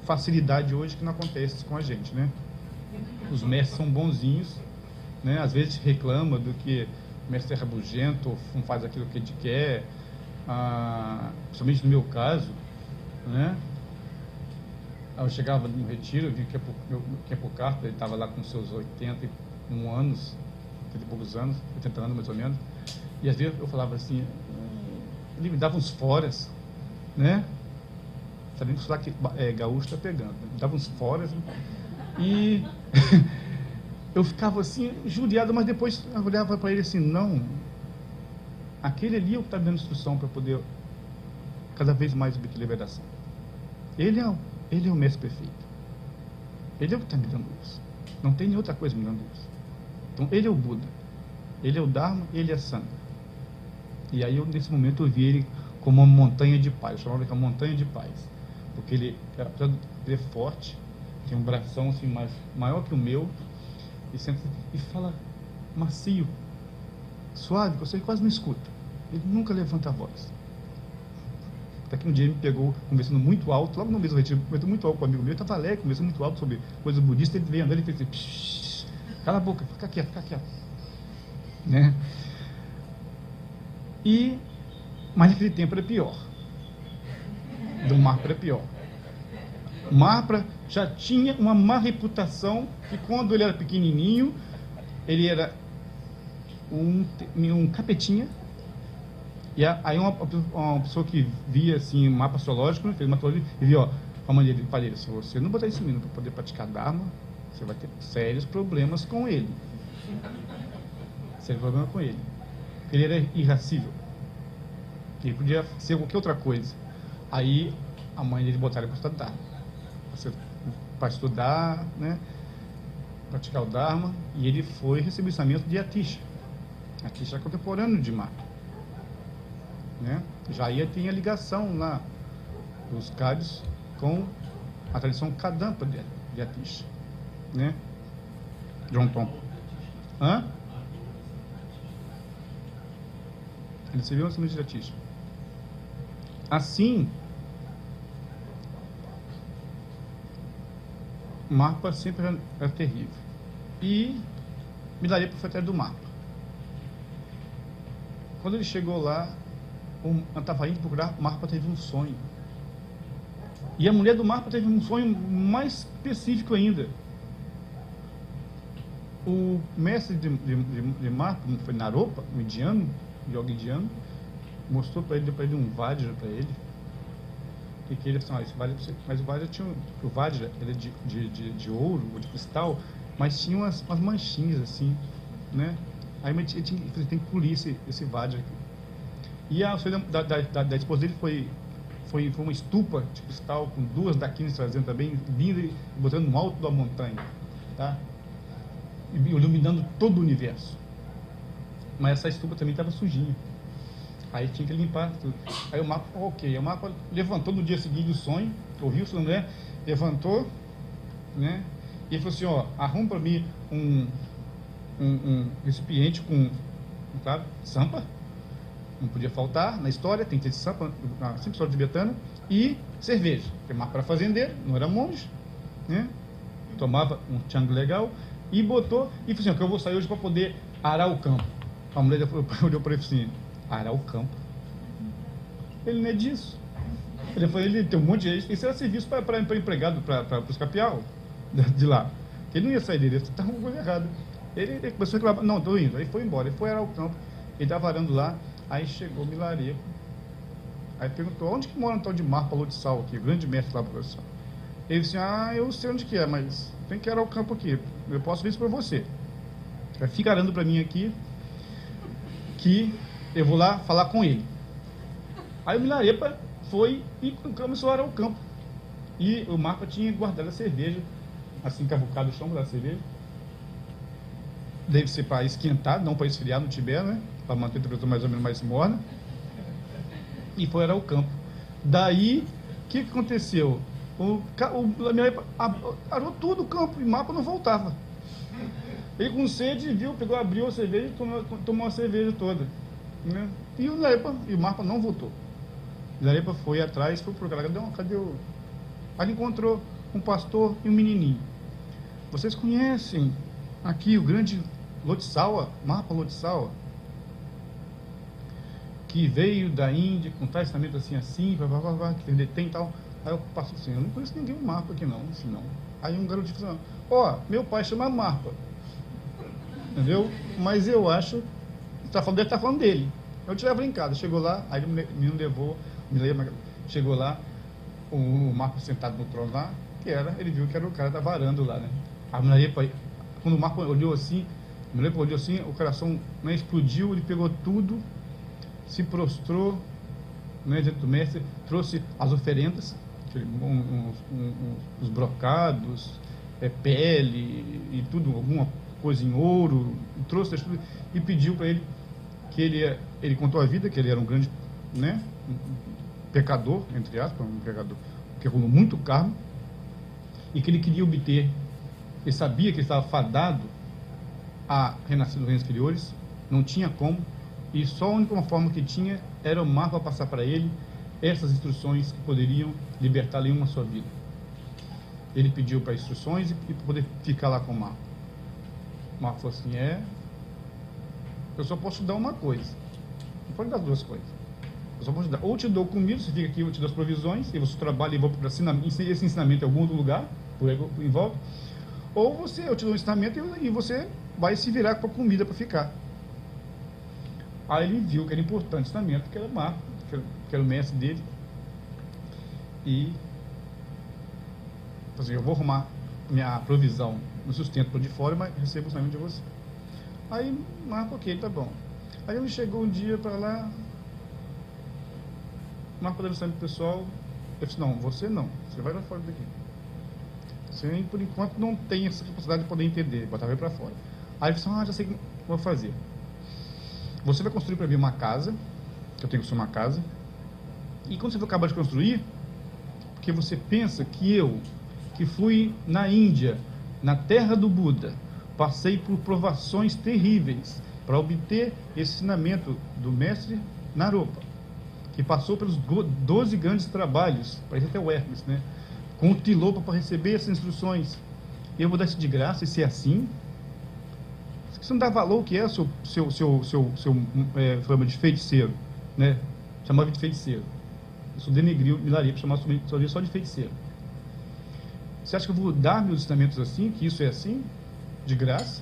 Facilidade hoje que não acontece com a gente, né? Os mestres são bonzinhos, né? Às vezes reclama do que o mestre é rabugento, ou não faz aquilo que a gente quer, principalmente no meu caso, né? Eu chegava no retiro, eu vi que Kepocarpa, ele estava lá com seus 81 anos, 80 e poucos anos, 80 anos mais ou menos, e às vezes eu falava assim, ele me dava uns foras, né? Sabendo que o gaúcho está pegando, né? Me dava uns foras, e eu ficava assim, judiado, mas depois eu olhava para ele assim, não, aquele ali é o que está me dando instrução para poder cada vez mais obter liberação. Ele é o mestre perfeito. Ele é o que está me dando isso. Não tem nenhuma outra coisa me dando isso. Então, ele é o Buda. Ele é o Dharma, ele é a Sangha. E aí, nesse momento, eu vi ele como uma montanha de paz. Eu chamava ele de uma montanha de paz. Porque ele é forte, tem um bração assim, maior que o meu, e fala macio, suave, que você quase não escuta. Ele nunca levanta a voz. Até que um dia ele me pegou conversando muito alto, logo no mesmo retiro, conversando muito alto com um amigo meu, eu estava alegre, conversando muito alto sobre coisas budistas, ele veio andando e fez assim, cala a boca, fica quieto. Né? Mas naquele tempo era pior. Do Marpa era pior. Marpa já tinha uma má reputação, que quando ele era pequenininho, ele era um capetinha. E aí uma pessoa que via assim, mapa astrológico, fez uma astrologia, e viu, a mãe dele, falei, se você não botar esse menino para poder praticar Dharma, você vai ter sérios problemas com ele. Sério problema com ele. Ele era irracível. Ele podia ser qualquer outra coisa. Aí a mãe dele botaram ele para estudar. Para estudar, né? Praticar o Dharma. E ele foi receber o ensinamento de Atisha. Atisha é contemporâneo de Marpa. Né? Já tinha ligação lá dos Cádios com a tradição Kadampa de Atisha, né? John Tom. Ele recebeu o ensinamento de Atisha. Assim, Marpa sempre era terrível. E Milarepa foi atrás do Marpa. Quando ele chegou lá, estava indo procurar, Marpa teve um sonho. E a mulher do Marpa teve um sonho mais específico ainda. O mestre de Marpa, foi Naropa, um indiano, yoga indiano, mostrou para ele, deu para ele um Vajra para ele. E que ele falou, esse Vajra, mas o Vajra ele é de ouro ou de cristal, mas tinha umas manchinhas assim, né? Aí ele tem que polir esse Vajra aqui. E a sonho da esposa dele foi uma estupa de cristal com duas daquines trazendo também, linda e botando no alto da montanha, tá? E iluminando todo o universo. Mas essa estupa também estava sujinha. Aí tinha que limpar tudo. Aí o Marpa, o Marpa levantou no dia seguinte do sonho, ouviu o sonho, né? Levantou, né? E ele falou assim, arruma para mim um recipiente com, sabe, sampa. Não podia faltar na história, tem que ter sampa, sempre história tibetana, e cerveja. Porque Marpa era fazendeiro, não era monge, né? tomava um tchango legal e botou, e falou assim, que eu vou sair hoje para poder arar o campo. A mulher olhou para ele assim, arar o campo? Ele não é disso. Ele tem um monte de gente, isso era serviço para empregado, para os capial de lá. Ele não ia sair dele, estava com coisa errada. Ele começou a reclamar, não, estou indo. Aí foi embora, ele foi arar o campo, ele estava arando lá, aí chegou Milarico, aí perguntou, onde que mora um tal de Marco Lodissal aqui, o grande mestre lá, professor? Ele disse, eu sei onde que é, mas tem que arar o campo aqui, eu posso ver isso para você. Aí fica arando para mim aqui, que eu vou lá falar com ele. Aí o Milarepa foi e começou a arar o campo. E o Marco tinha guardado a cerveja, assim, cavucado o chão da cerveja. Deve ser para esquentar, não para esfriar no Tibete, né? Para manter a temperatura mais ou menos mais morna. E foi arar o campo. Daí, o que aconteceu? O Milarepa arou todo o campo e o Marco não voltava. Ele com sede viu, pegou, abriu a cerveja e tomou a cerveja toda. Né? E o Marco não voltou. O Milarepa foi atrás, foi procurar, cadê o... Aí encontrou um pastor e um menininho. Vocês conhecem aqui o grande Lodissau, Marco Lodissau, que veio da Índia com tais testamentos assim, que detém e tal. Aí o pastor disse, eu não conheço ninguém Marco aqui não, assim não. Aí um garoto disse, meu pai chama Marco. Entendeu? Mas eu acho que deve estar falando dele. Eu tinha brincado, chegou lá, aí o menino levou, chegou lá, o Marco sentado no trono lá, ele viu que era o cara da varando lá, né? A Milarepa, quando o Marco olhou assim, o coração, né, explodiu, ele pegou tudo, se prostrou, né, diante do mestre, trouxe as oferendas, os brocados, pele e tudo, alguma coisa em ouro, trouxe tudo e pediu para ele que ele contou a vida, que ele era um grande, né, pecador, entre aspas, um pecador que rolou muito karma e que ele queria obter, ele sabia que ele estava fadado a renascer nos reinos inferiores, não tinha como, e só a única forma que tinha era o Marco a passar para ele essas instruções que poderiam libertá-lo em uma só vida. Ele pediu para instruções e para poder ficar lá com o Marco. O Marco falou assim, eu só posso te dar uma coisa, não pode dar duas coisas. Eu só posso te dar, ou te dou comida, você fica aqui, eu te dou as provisões, e você trabalha e vou para esse ensinamento em algum outro lugar, por aí em volta, ou eu te dou um ensinamento e você vai se virar com a comida para ficar. Aí ele viu que era importante o ensinamento, que era o Marco, que era o mestre dele, e assim, eu vou arrumar minha provisão no sustento por de fora, mas recebo o ensinamento de você. Aí Marco, ok, tá bom. Aí ele chegou um dia para lá, Marco deu ensinamento pessoal, eu disse, não, você vai para fora daqui. Você, por enquanto, não tem essa capacidade de poder entender, botava ele para fora. Aí ele disse, já sei o que eu vou fazer. Você vai construir para mim uma casa, que eu tenho que construir uma casa, e quando você for acabar de construir, porque você pensa que eu, que fui na Índia, na terra do Buda, passei por provações terríveis para obter esse ensinamento do mestre Naropa, que passou pelos 12 grandes trabalhos, para ir até o Hércules, né? Com o Tilopa para receber essas instruções. Eu vou dar isso de graça, e se é assim? Você não dá valor ao que é o seu forma de feiticeiro, né? Chamava de feiticeiro. Isso denegriu Milarepa, chamava só de feiticeiro. Você acha que eu vou dar meus ensinamentos assim, que isso é assim, de graça?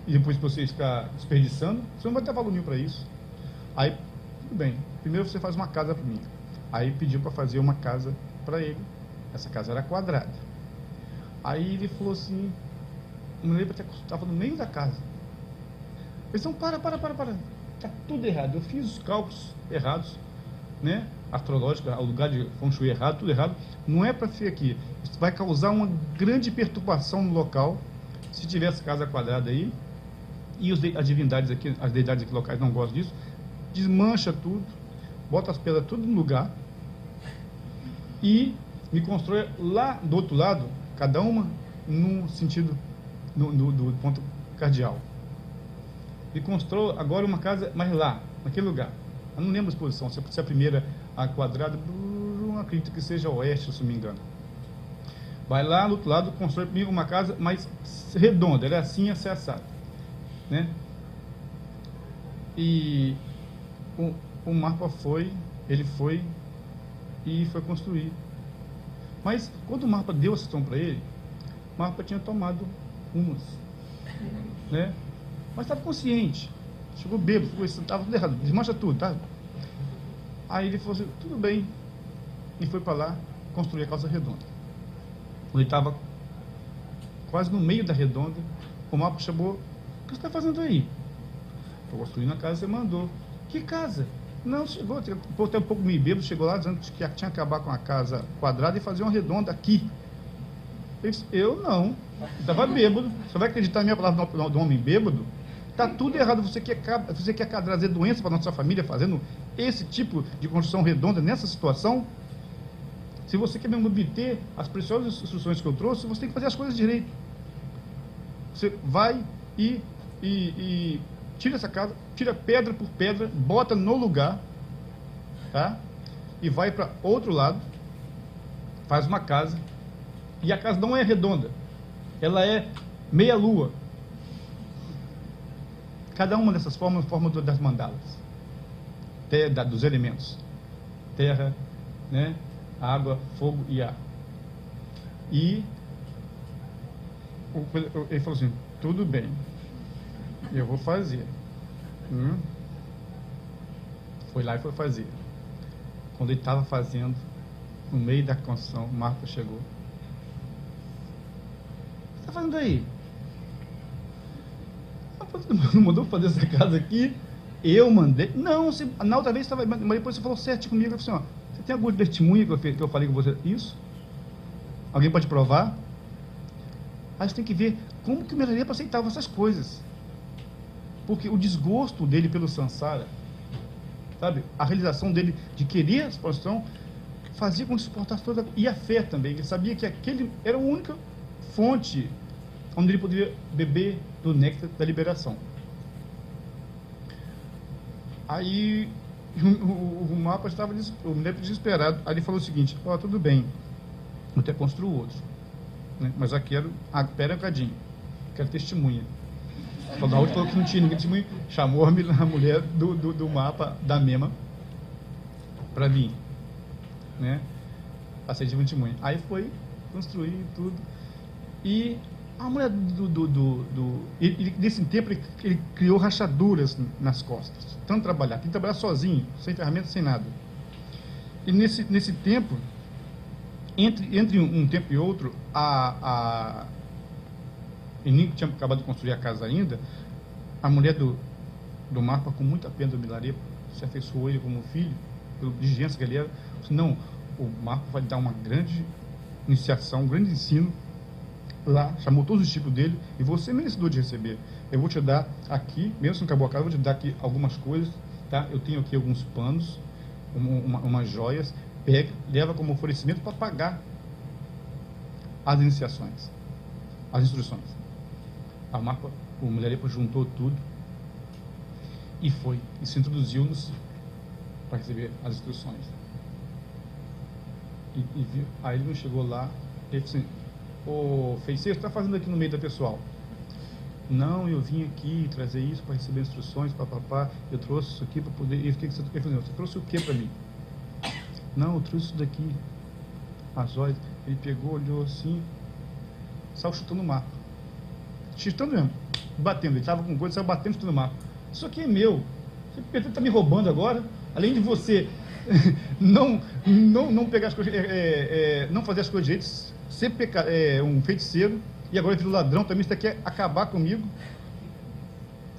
E depois você ficar desperdiçando? Você não vai ter valor nenhum para isso. Aí, tudo bem. Primeiro você faz uma casa para mim. Aí pediu para fazer uma casa para ele. Essa casa era quadrada. Aí ele falou assim, o Milarepa estava no meio da casa. Eles não, para. Está tudo errado. Eu fiz os cálculos errados, né? Astrológico, o lugar de Feng Shui errado, tudo errado. Não é para ser aqui. Isso vai causar uma grande perturbação no local, se tivesse casa quadrada aí, e as divindades aqui, as deidades aqui locais não gostam disso, desmancha tudo, bota as pedras tudo no lugar, e me constrói lá do outro lado, cada uma no sentido do ponto cardial. Me constrói agora uma casa mais lá, naquele lugar. Eu não lembro a exposição, se a primeira a quadrada, acredito que seja oeste, se não me engano. vai lá no outro lado, constrói comigo uma casa, mas redonda, ela é assim, assim, assado, né? E o Marpa ele foi e foi construir. Mas quando o Marpa deu a sessão para ele, o Marpa tinha tomado umas, né? Mas estava consciente, chegou bêbado, estava tudo errado, desmancha tudo, tá? Aí ele falou assim, tudo bem, e foi para lá construir a casa redonda. Quando ele estava quase no meio da redonda, o Marpa chamou, o que você está fazendo aí? Estou construindo a casa, você mandou. Que casa? Não, chegou, até um pouco meio bêbado, chegou lá dizendo que tinha que acabar com a casa quadrada e fazer uma redonda aqui. Ele disse, eu não, estava bêbado. Você vai acreditar na minha palavra do homem bêbado? Está tudo errado, você quer trazer doença para a nossa família fazendo esse tipo de construção redonda nessa situação? Se você quer mesmo obter as preciosas instruções que eu trouxe, você tem que fazer as coisas direito. Você vai e tira essa casa, tira pedra por pedra, bota no lugar, tá? E vai para outro lado, faz uma casa, e a casa não é redonda, ela é meia lua. Cada uma dessas formas, forma das mandalas, dos elementos, terra, né? Água, fogo e ar. E ele falou assim, tudo bem, eu vou fazer. Foi lá e foi fazer. Quando ele estava fazendo, no meio da construção, Marta chegou. O que você está fazendo aí? Não mandou fazer essa casa aqui? Eu mandei. Não, você, na outra vez estava. Mas depois você falou certo comigo. Eu falei assim, ó, você tem algum testemunho que eu falei com você? Isso? Alguém pode provar? Aí você tem que ver como que o Milarepa aceitava essas coisas. Porque o desgosto dele pelo Sansara, sabe? A realização dele de querer a expansão fazia com que suportasse toda. E a fé também. Ele sabia que aquele era a única fonte onde ele poderia beber do néctar da liberação. Aí o Marpa estava desesperado. Aí ele falou o seguinte, ó, tudo bem, eu até construo outro, né? Mas aqui pera um bocadinho, quero testemunha. A outra falou que não tinha ninguém testemunha, chamou a mulher do Marpa, da Mema, para vir, né? Passei de testemunha. Aí foi construir tudo. E a mulher nesse tempo ele criou rachaduras nas costas, tanto trabalhar, tem que trabalhar sozinho, sem ferramenta, sem nada. E nesse tempo, entre um tempo e outro, e nem tinha acabado de construir a casa ainda, a mulher do Marpa, com muita pena do Milarepa, se afeiçoou ele como filho, pela diligência que ele era, disse, não, o Marpa vai dar uma grande iniciação, um grande ensino lá, chamou todos os tipos dele, e você é merecedor de receber. Eu vou te dar aqui, mesmo se não acabou a casa, eu vou te dar aqui algumas coisas, tá? Eu tenho aqui alguns panos, umas joias, pega, leva como oferecimento para pagar as iniciações, as instruções. O Milarepa juntou tudo e foi, e se introduziu-nos para receber as instruções. E viu, aí ele não chegou lá, ele disse assim, ô feiticeiro, você está fazendo aqui no meio da pessoal? Não, eu vim aqui trazer isso para receber instruções, papapá, eu trouxe isso aqui para poder. Ele falou, você trouxe o que para mim? Não, eu trouxe isso daqui, as joias. Ele pegou, olhou assim, saiu chutando o mapa. Chutando mesmo, batendo. Ele estava com coisa, saiu batendo, chutando o mapa. Isso aqui é meu. Você está me roubando agora? Além de você não pegar as coisas, não fazer as coisas direitas, ser um feiticeiro, e agora virou ladrão também, você quer acabar comigo?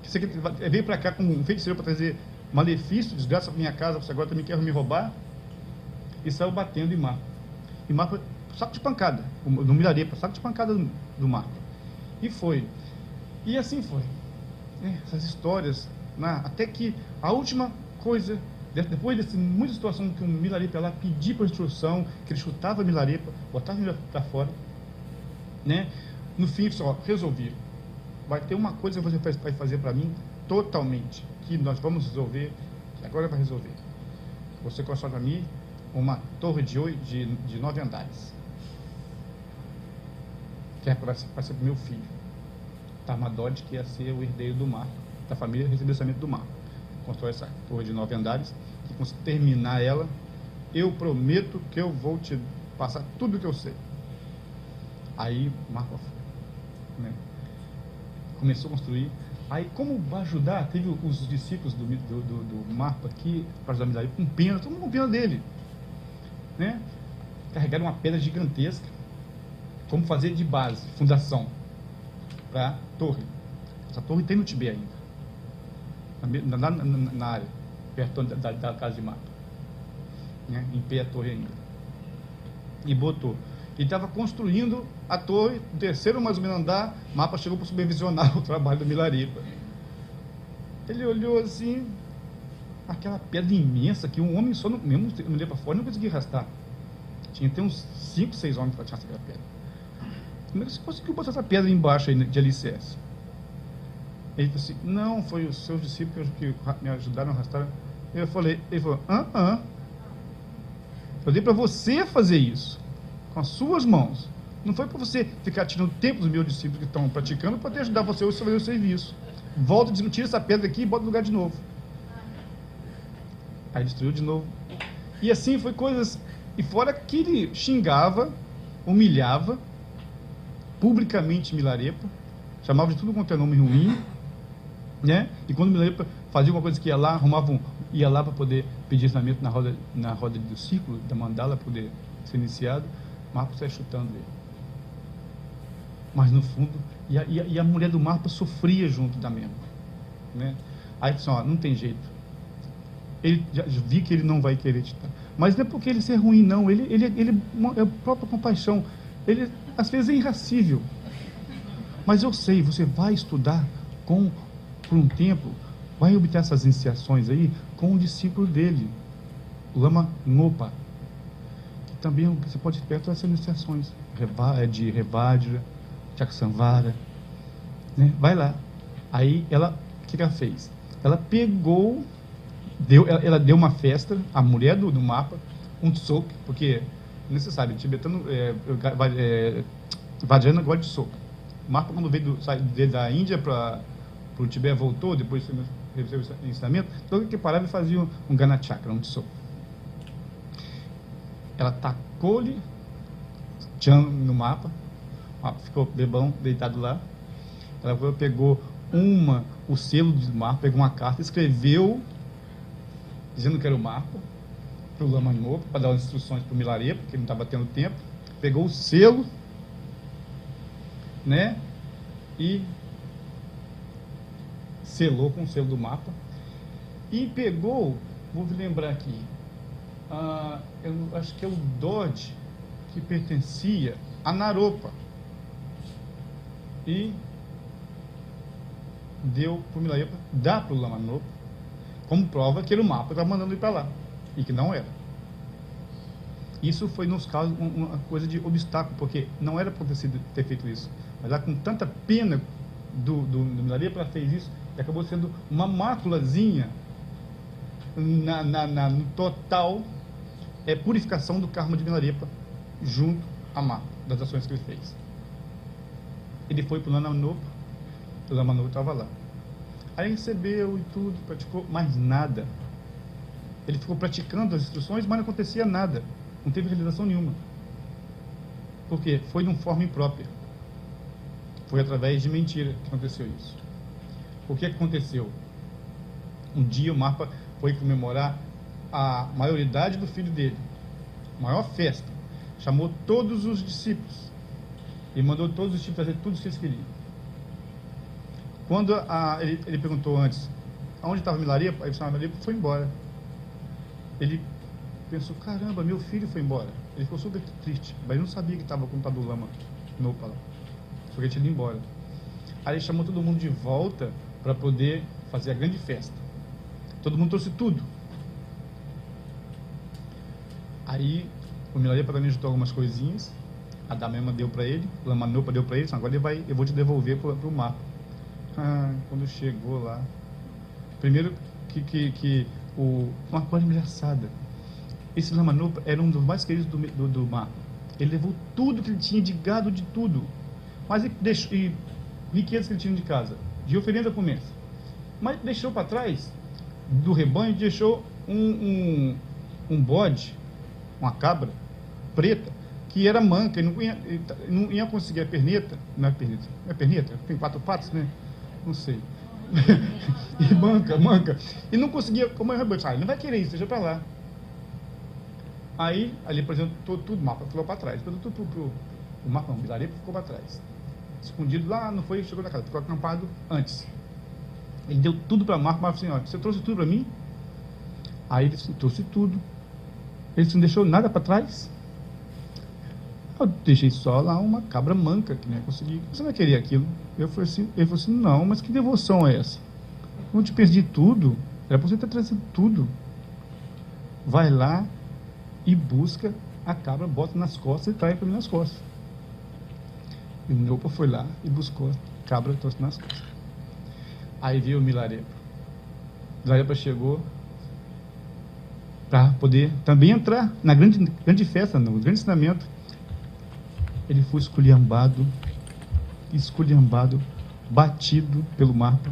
Você veio para cá como um feiticeiro para trazer malefício, desgraça para minha casa, você agora também quer me roubar? E saiu batendo em Marpa. E Marpa, saco de pancada, do Milarepa, saco de pancada do Marpa. E foi. E assim foi. Essas histórias, até que a última coisa, depois dessa muita situação que o Milarepa lá pedia para instrução, que ele chutava a Milarepa, botava ele para fora, né? No fim, só resolvi. Vai ter uma coisa que você vai fazer para mim totalmente, que nós vamos resolver, que agora vai resolver. Você constrói para mim uma torre de 9 andares. que é para ser pro meu filho. Tarmadod, que ia ser o herdeiro do mar, da família, recebeu o orçamento do mar. Constrói essa torre de 9 andares, que quando terminar ela, eu prometo que eu vou te passar tudo que eu sei. Aí Marpa foi, né? Começou a construir. Aí, como vai ajudar, teve os discípulos do Marpa aqui, para ajudar a Milarepa, com pena, todo mundo com pena dele, né? Carregaram uma pedra gigantesca, como fazer de base, fundação, para a torre. Essa torre tem no Tibete ainda, na área, perto da casa de Marpa, né? Em pé a torre ainda. E botou. Ele estava construindo a torre, o terceiro mais ou menos andar, Marpa chegou para supervisionar o trabalho do Milarepa. Ele olhou assim, aquela pedra imensa que um homem só, mesmo no para fora, não conseguia arrastar. Tinha até uns 5, 6 homens para arrastar aquela pedra. Como é que você conseguiu botar essa pedra embaixo aí de alicerce? Ele disse assim, não, foi os seus discípulos que me ajudaram a arrastar. Ele falou, eu dei para você fazer isso, com as suas mãos. Não foi para você ficar tirando tempo dos meus discípulos que estão praticando para ajudar você a fazer o serviço. Volta, tira essa pedra aqui e bota no lugar de novo. Aí destruiu de novo. E assim foi coisas. E fora que ele xingava, humilhava publicamente Milarepa, chamava de tudo quanto é nome ruim, né? E quando Milarepa fazia alguma coisa que ia lá, ia lá para poder pedir ensinamento na roda do círculo, da mandala, para poder ser iniciado, Marpa saia chutando ele. Mas no fundo, e a mulher do Marpa sofria junto da mesma, né? Aí disse, não tem jeito. Ele já vi que ele não vai querer te dar. Mas não é porque ele ser ruim, não. Ele é a própria compaixão. Ele, às vezes, é irracível. Mas eu sei, você vai estudar por um tempo, vai obter essas iniciações aí com o discípulo dele, o Lama Ngopa, que também você pode ter todas essas iniciações, de Revajra, Chaksamvara, né? Vai lá. Aí, o que ela fez? Ela pegou... Ela deu uma festa, a mulher do Marpa, um tsok, porque, não se sabe, tibetano, Vajrayana gosta de soco. O Marpa, quando veio da Índia para o Tibete, voltou, depois recebeu o ensinamento, todo que parava e fazia um Ganachakra, um tsok. Ela tacou-lhe Chan no Marpa, o Marpa ficou bebão, deitado lá. Ela pegou o selo do Marpa, pegou uma carta, escreveu dizendo que era o Marpa, para o Lama Ngopa, para dar as instruções para o Milarepa, porque ele não estava tendo tempo, pegou o selo, né, e selou com o selo do Marpa, e pegou, vou lembrar aqui, eu acho que é o Dodge, que pertencia a Naropa, e deu para o Milarepa, dá para o Lama Ngopa, como prova que era o Marpa que estava mandando ir para lá, e que não era. Isso foi, nos casos, uma coisa de obstáculo, porque não era para ter feito isso, mas lá com tanta pena do Milarepa, ela fez isso, e acabou sendo uma máculazinha no total purificação do karma de Milarepa, junto a Marpa, das ações que ele fez. Ele foi para o Lama Ngopa, o Lama Ngopa estava lá. Aí recebeu e tudo, praticou, mas nada. Ele ficou praticando as instruções, mas não acontecia nada. Não teve realização nenhuma. Por quê? Foi de uma forma imprópria. Foi através de mentira que aconteceu isso. O que aconteceu? Um dia o Marpa foi comemorar a maioridade do filho dele. Maior festa. Chamou todos os discípulos. E mandou todos os discípulos fazer tudo o que eles queriam. Quando ele perguntou antes aonde estava Milarepa, aí o Milarepa foi embora. Ele pensou, caramba, meu filho foi embora. Ele ficou super triste, mas ele não sabia que estava com o tal do Lama Ngopa lá. Só que ele tinha ido embora. Aí ele chamou todo mundo de volta para poder fazer a grande festa. Todo mundo trouxe tudo. Aí o Milarepa também juntou algumas coisinhas. A Damema deu para ele, o Lama Ngopa deu para ele, agora eu vou te devolver para o Marpa. Quando chegou lá, primeiro uma coisa engraçada, esse Lama Ngopa era um dos mais queridos do Marpa. Ele levou tudo que ele tinha de gado, de tudo, mas e riquezas que ele tinha de casa, de oferenda para o mestre. Mas deixou para trás do rebanho, deixou um bode, uma cabra preta, que era manca, e não ia conseguir a perneta, não é perneta, tem 4 patas, né? Não sei. E manca, e não conseguia, como é o rebanho, ele não vai querer isso, deixa para lá. Aí, ali apresentou tudo, o mapa ficou para trás, apresentou tudo o mapa não, o vilarejo ficou para trás. Escondido lá, não foi, chegou na casa, ficou acampado antes. Ele deu tudo para Marco, mas assim, ó, você trouxe tudo para mim? Aí ele trouxe tudo. Ele não deixou nada para trás? Eu deixei só lá uma cabra manca, que nem consegui. Você não queria aquilo? Ele falou assim, não, mas que devoção é essa? Eu não te perdi tudo, era para você ter trazido tudo. Vai lá e busca a cabra, bota nas costas e traz para mim nas costas. E o Neupa foi lá e buscou a cabra e trouxe nas costas. Aí veio o Milarepa. Milarepa chegou para poder também entrar na grande festa, no grande ensinamento. Ele foi esculhambado, batido pelo mapa,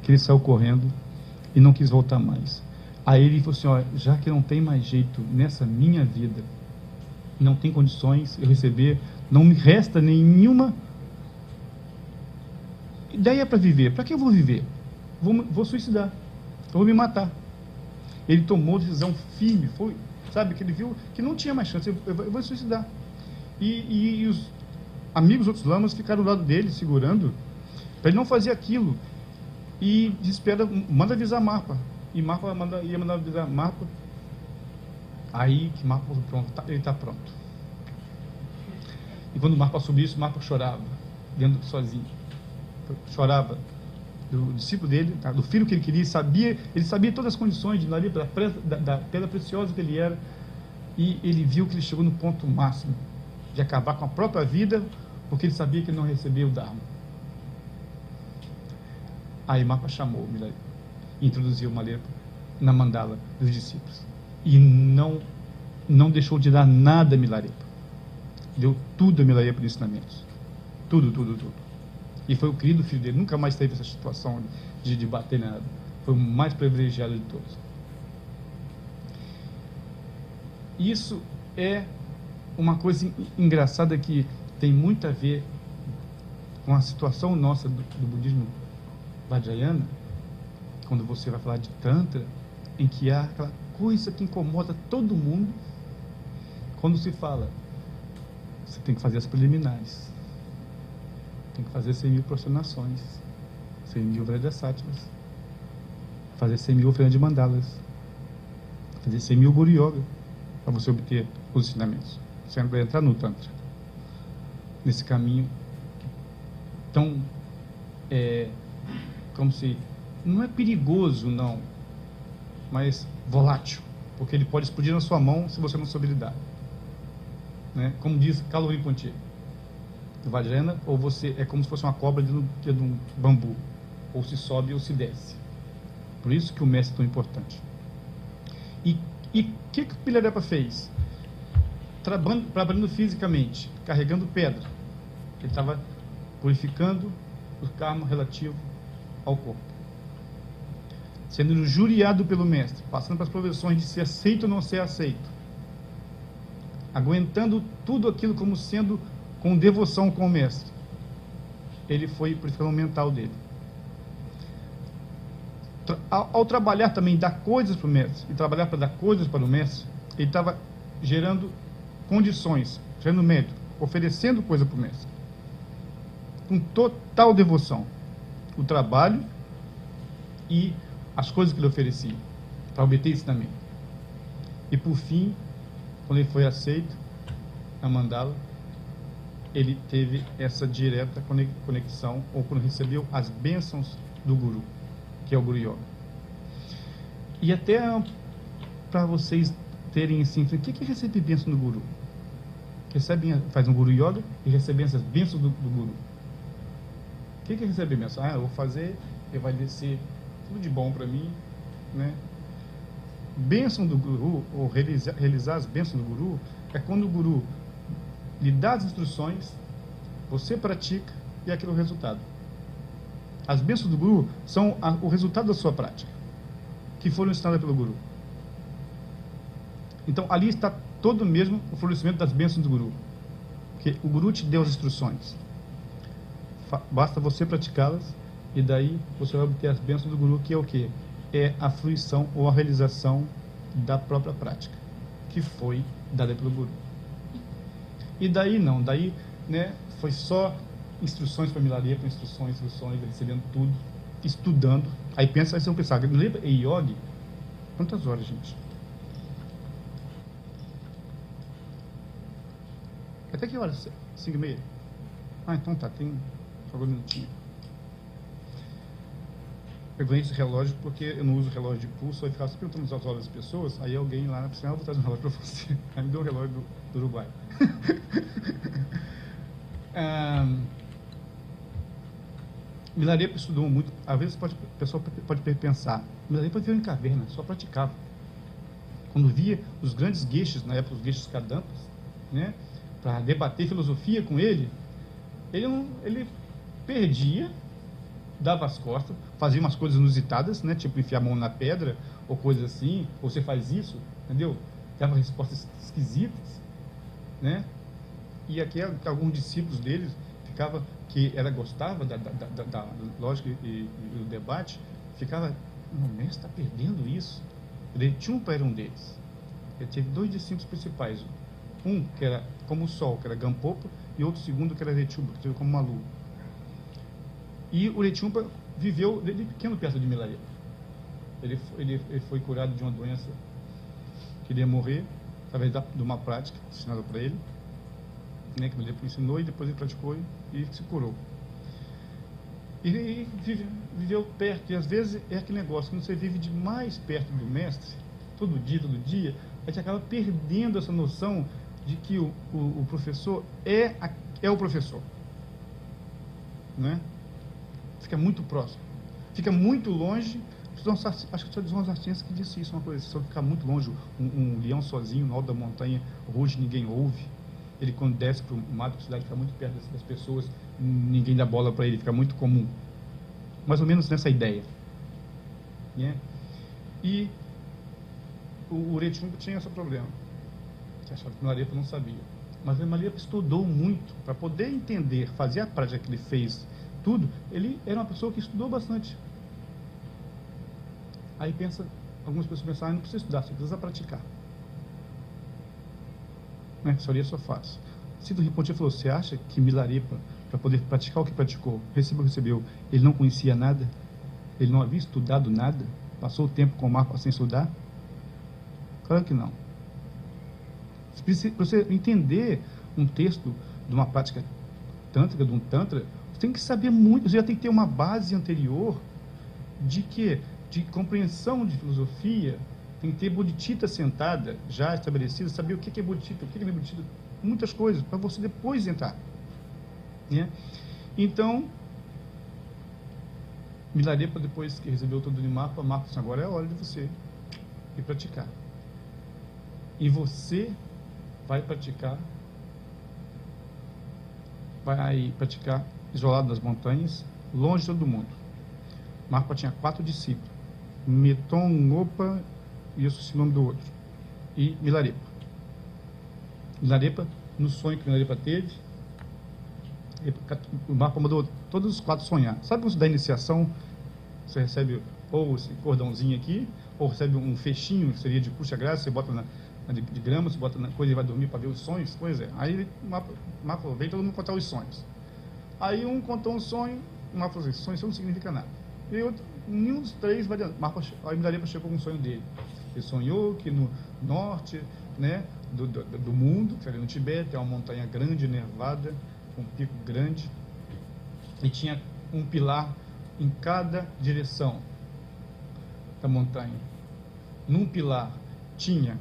que ele saiu correndo e não quis voltar mais. Aí ele falou assim, ó, já que não tem mais jeito nessa minha vida, não tem condições eu receber, não me resta nenhuma ideia para viver. Para que eu vou viver? Vou suicidar, eu vou me matar. Ele tomou decisão firme, sabe, que ele viu que não tinha mais chance, eu vou suicidar. E os amigos, outros lamas, ficaram do lado dele, segurando, para ele não fazer aquilo. E desespera, manda avisar Marpa. E Marpa ia mandar avisar Marpa. Aí que Marpa falou, pronto, ele está pronto. E quando Marpa subiu isso, Marpa chorava, dentro sozinho. Chorava do discípulo dele, tá? Do filho que ele queria, ele sabia todas as condições de da pedra preciosa que ele era. E ele viu que ele chegou no ponto máximo de acabar com a própria vida, porque ele sabia que ele não recebia o Dharma. Aí Marpa chamou o Milarepa e introduziu o Milarepa na mandala dos discípulos. E não deixou de dar nada a Milarepa. Deu tudo a Milarepa de ensinamentos. Tudo. E foi o querido filho dele. Nunca mais teve essa situação de bater nada. Foi o mais privilegiado de todos. Isso é uma coisa engraçada que tem muito a ver com a situação nossa do budismo Vajrayana, quando você vai falar de Tantra, em que há aquela coisa que incomoda todo mundo. Quando se fala, você tem que fazer as preliminares, tem que fazer 100.000 prostrações, 100.000 Vridasattva's, fazer 100.000 oferendas de mandalas, fazer 100.000 Guru Yoga, para você obter os ensinamentos. Você vai entrar no Tantra, nesse caminho tão, como se, não é perigoso não, mas volátil, porque ele pode explodir na sua mão se você não souber lidar, né? Como diz Kalu Rinpoche, do Vajrayana, ou você é como se fosse uma cobra dentro de um bambu, ou se sobe ou se desce. Por isso que o mestre é tão importante. E o que o Milarepa fez? Trabalhando fisicamente, carregando pedra, ele estava purificando o karma relativo ao corpo, sendo juriado pelo mestre, passando pelas provações de ser aceito ou não ser aceito, aguentando tudo aquilo como sendo com devoção com o mestre. Ele foi purificando o mental dele. Ao trabalhar também, dar coisas para o mestre, e trabalhar para dar coisas para o mestre, ele estava gerando condições, gerando mérito, oferecendo coisa para o mestre, com total devoção, o trabalho e as coisas que ele oferecia, para obter ensinamento. E por fim, quando ele foi aceito na mandala, ele teve essa direta conexão, ou quando recebeu as bênçãos do Guru, que é o Guru Yoga. E até para vocês terem assim, o que é receber bênção do Guru? Faz um Guru Yoga e recebe essas bênçãos do Guru. O que é receber bênção? Eu vou fazer, ele vai descer tudo de bom para mim, né? Bênção do Guru, ou realizar as bênçãos do Guru, é quando o Guru lhe dá as instruções Você pratica e é aquele o resultado. As bênçãos do Guru são o resultado da sua prática, que foram ensinadas pelo Guru. Então, ali está todo mesmo o florescimento das bênçãos do Guru. Porque o Guru te deu as instruções. Basta você praticá-las e daí você vai obter as bênçãos do Guru, que é o quê? É a fruição ou a realização da própria prática, que foi dada pelo Guru. E daí não, daí, né, foi só instruções para Milarepa, instruções, recebendo tudo, estudando. Aí pensa, aí você vai pensar, Milarepa e Yogi, quantas horas, gente? Até que horas? 5h30? Ah, então tá, tem algum minutinho. Eu ganhei esse relógio porque eu não uso relógio de pulso, aí ficava se perguntando as horas das pessoas, aí alguém lá na piscina, vou trazer um relógio para você. Aí me deu um relógio do Uruguai. Milarepa estudou muito. Às vezes o pessoal pode pensar, Milarepa viveu em caverna, só praticava. Quando via os grandes gueixes, na época os gueixes Kadampas, né, para debater filosofia com ele perdia, dava as costas, fazia umas coisas inusitadas, né, tipo enfiar a mão na pedra, ou coisas assim, ou você faz isso, entendeu? Dava respostas esquisitas, né? E aqui alguns discípulos deles ficava que gostava da lógica e do debate, ficava, o mestre está perdendo isso. Rechumpa era um deles. Ele teve 2 discípulos principais, um que era como o Sol, que era Gampopa, e outro segundo que era Rechumpa, que teve como Malu. E o Rechumpa viveu desde pequeno perto de Milarepa. Ele foi curado de uma doença que ele ia morrer, através de uma prática ensinada para ele, né, que Milarepa ensinou, e depois ele praticou e se curou. E viveu perto, e às vezes é aquele negócio, quando você vive demais perto do mestre, todo dia, a gente acaba perdendo essa noção de que o professor é o professor, né? Fica muito próximo, fica muito longe. Acho que só João Sartiense que disse isso, uma coisa, se ficar muito longe, um leão sozinho no alto da montanha, ruge, ninguém ouve. Ele, quando desce para o mato, a cidade fica muito perto das pessoas, ninguém dá bola para ele, fica muito comum. Mais ou menos nessa ideia, né? E o Rechumpa tinha esse problema, que achava que Milarepa não sabia. Mas o Milarepa estudou muito para poder entender, fazer a prática que ele fez, tudo. Ele era uma pessoa que estudou bastante. Aí algumas pessoas pensaram, não precisa estudar, você precisa praticar. Né? Isso ali é só fácil. Siddhartha Rinpoche falou, você acha que Milarepa, para poder praticar o que praticou, recebeu, ele não conhecia nada? Ele não havia estudado nada? Passou o tempo com o mapa sem estudar? Claro que não. Para você entender um texto de uma prática tântrica, de um tantra, você tem que saber muito, você já tem que ter uma base anterior de quê? De compreensão de filosofia, tem que ter bodhicitta sentada, já estabelecida, saber o que é bodhicitta, o que é bodhicitta, muitas coisas, para você depois entrar. Né? Então, Milarepa, depois que recebeu todo o mapa, Marcos, agora é a hora de você ir praticar. E você vai praticar isolado das montanhas, longe de todo mundo. Marpa tinha 4 discípulos, Meton, Ngopa, e eu esqueci o nome do outro, e Milarepa. Milarepa, no sonho que Milarepa teve, o Marpa mandou todos os 4 sonhar. Sabe quando você dá iniciação, você recebe ou esse cordãozinho aqui, ou recebe um fechinho, que seria de puxa-graça, você bota de grama, você bota na coisa e vai dormir para ver os sonhos? Pois é. Aí o Marpa vem todo mundo contar os sonhos. Aí um contou um sonho, o Marpa falou assim, sonho não significa nada. E outro, nenhum dos 3 vai adiante. Aí Milarepa chegou com um sonho dele. Ele sonhou que no norte, né, do mundo, que era no Tibete, tem uma montanha grande, nevada, com um pico grande, e tinha um pilar em cada direção da montanha. Num pilar tinha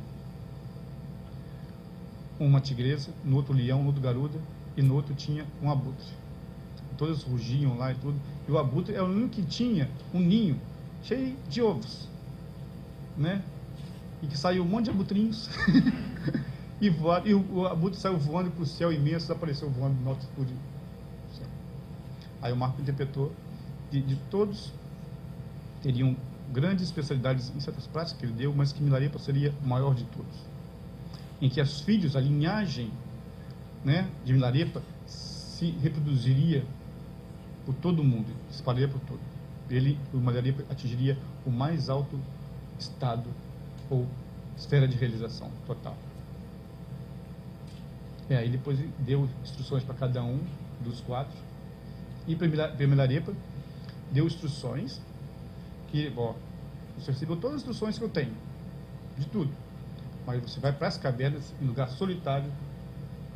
uma tigresa, no outro leão, no outro garuda, e no outro tinha um abutre. Todos rugiam lá e tudo. E o abutre é o único que tinha um ninho cheio de ovos, né? E que saiu um monte de abutrinhos e o abutre saiu voando para o céu imenso, apareceu voando em altitude Aí o Marco interpretou de todos teriam grandes especialidades em certas práticas que ele deu, mas que Milarepa seria o maior de todos. Em que os filhos, a linhagem, né, de Milarepa se reproduziria por todo o mundo, se espalharia por todo. O Milarepa atingiria o mais alto estado ou esfera de realização total. Aí depois deu instruções para cada um dos 4. E para Milarepa deu instruções que, você recebeu todas as instruções que eu tenho, de tudo. Mas você vai para as cavernas, em lugar solitário,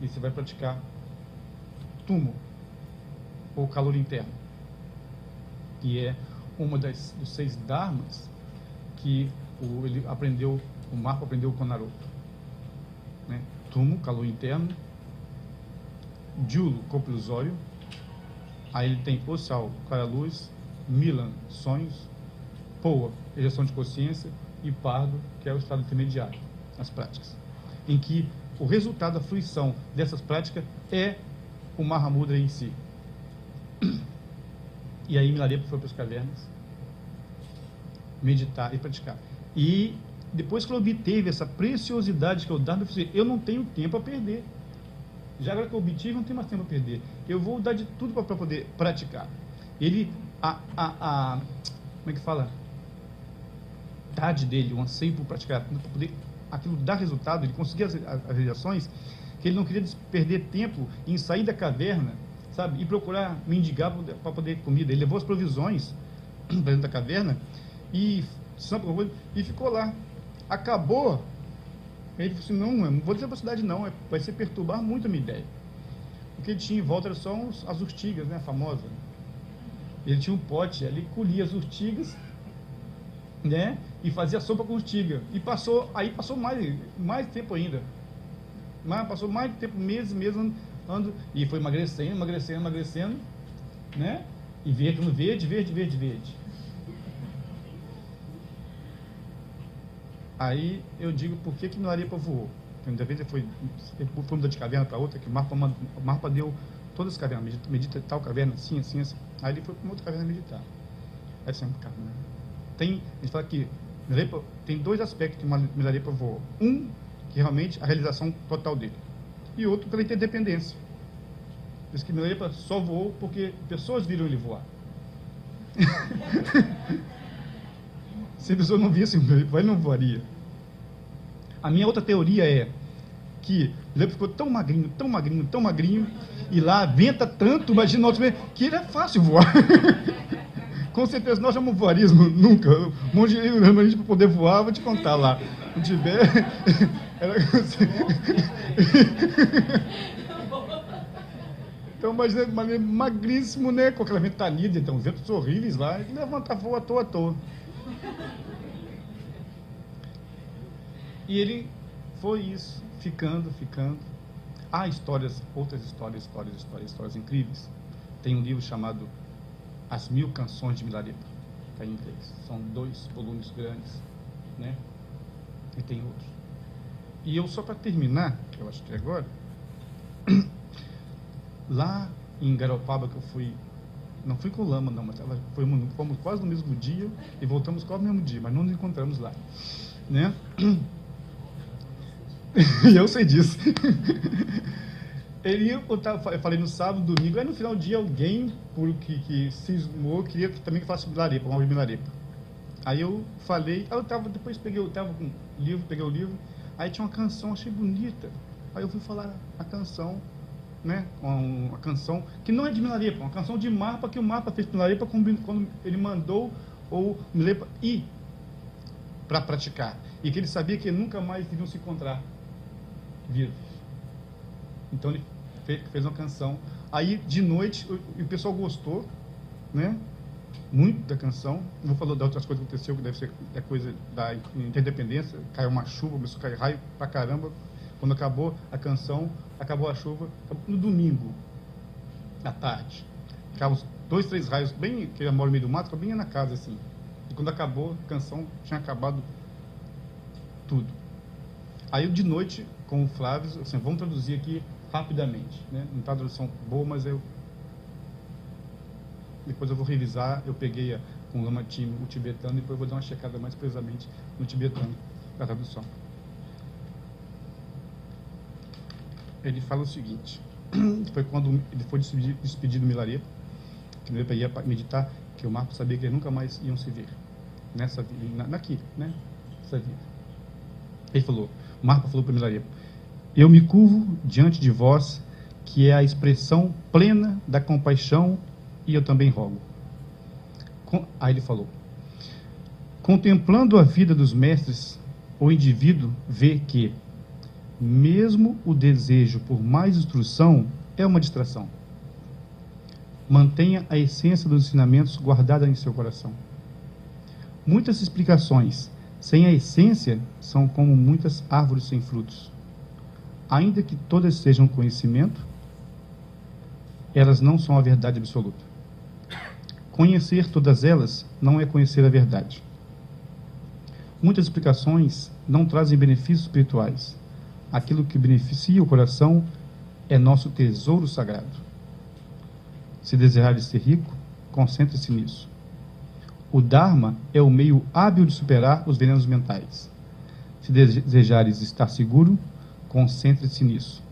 e você vai praticar tumo, ou calor interno, que é uma dos 6 dharmas que o Marco aprendeu com Naruto. Né? Tumo, calor interno, Julo, corpo ilusório, aí ele tem Ossal, clara-luz, Milan, sonhos, Poa, ejeção de consciência, e Pardo, que é o estado intermediário, as práticas, em que o resultado, a fruição dessas práticas é o Mahamudra em si. E aí Milarepa foi para as cavernas meditar e praticar. E depois que ele obteve essa preciosidade que eu dava, eu não tenho tempo a perder. Já agora que eu obtive, não tenho mais tempo a perder. Eu vou dar de tudo para poder praticar. Ele, como é que fala? Dele, o anseio por praticar, para poder aquilo dar resultado, ele conseguia as realizações, que ele não queria perder tempo em sair da caverna, sabe, e procurar mendigar para poder comida. Ele levou as provisões para dentro da caverna e ficou lá. Acabou. Ele falou assim, não vou dizer para a cidade não, vai ser perturbar muito a minha ideia. O que ele tinha em volta era só as urtigas, né, a famosa. Ele tinha um pote ali, colhia as urtigas, né, e fazia sopa com urtiga. E passou mais tempo ainda. Passou mais tempo, meses, e foi emagrecendo, né, e verde. Aí eu digo, por que Milarepa voou? Muitas vezes foi mudar de caverna para outra, que o Marpa deu todas as cavernas, medita tal caverna, assim. Aí ele foi para uma outra caverna meditar. Aí assim, cara, a gente fala que Milarepa tem 2 aspectos que Milarepa voou. Um, que realmente a realização total dele. E outro, pela interdependência. Diz que Milarepa só voou porque pessoas viram ele voar. Se a pessoa não visse, ele não voaria. A minha outra teoria é que ele ficou tão magrinho, e lá venta tanto, imagina nós, que ele é fácil voar. Com certeza nós não voaríamos nunca. Um monte de para poder voar, vou te contar lá. Se tiver. Então, imagina, magríssimo, né? Com aquela ventania, então, ventos horríveis lá, e levanta voa à toa. E ele foi isso, ficando. Há outras histórias incríveis. Tem um livro chamado As 1000 Canções de Milarepa, que é em inglês. São 2 volumes grandes, né? E tem outros. E eu, só para terminar, que eu acho que é agora, lá em Garopaba, que eu fui, não fui com o Lama, não, mas fomos quase no mesmo dia e voltamos quase no mesmo dia, mas não nos encontramos lá, né? E eu sei disso. Eu falei no sábado, domingo, aí no final do dia alguém que cismou, queria que também falasse Milarepa, uma Milarepa. Aí eu falei, depois peguei o livro, aí tinha uma canção, achei bonita. Aí eu fui falar a canção, né? Uma canção que não é de Milarepa, uma canção de Marpa, que o Marpa fez Milarepa quando ele mandou o Milarepa ir para praticar. E que ele sabia que nunca mais iriam se encontrar vivos. Então ele fez uma canção. Aí de noite o pessoal gostou, né? Muito da canção. Não vou falar de outras coisas que aconteceu, que deve ser coisa da interdependência. Caiu uma chuva, começou a cair raio pra caramba. Quando acabou a canção, acabou a chuva. No domingo, à tarde, caíram 2, 3 raios, bem, que eu moro no meio do mato, ficou bem na casa assim. E quando acabou a canção, tinha acabado tudo. Aí de noite, com o Flávio, assim, vamos traduzir aqui rapidamente, né? Não está a tradução boa, mas depois eu vou revisar, eu peguei com o Lama Tim o tibetano, e depois eu vou dar uma checada mais precisamente no tibetano, da tradução. Ele fala o seguinte, foi quando ele foi despedido do Milarepa, que ele ia meditar, que o Marco sabia que eles nunca mais iam se ver, nessa vida, nessa vida. Ele falou, o Marco falou para o Milarepa, eu me curvo diante de vós, que é a expressão plena da compaixão, e eu também rogo. Aí ele falou, contemplando a vida dos mestres, o indivíduo vê que, mesmo o desejo por mais instrução é uma distração. Mantenha a essência dos ensinamentos guardada em seu coração. Muitas explicações sem a essência são como muitas árvores sem frutos. Ainda que todas sejam conhecimento, elas não são a verdade absoluta. Conhecer todas elas não é conhecer a verdade. Muitas explicações não trazem benefícios espirituais. Aquilo que beneficia o coração é nosso tesouro sagrado. Se desejares ser rico, concentre-se nisso. O Dharma é o meio hábil de superar os venenos mentais. Se desejares estar seguro, concentre-se nisso.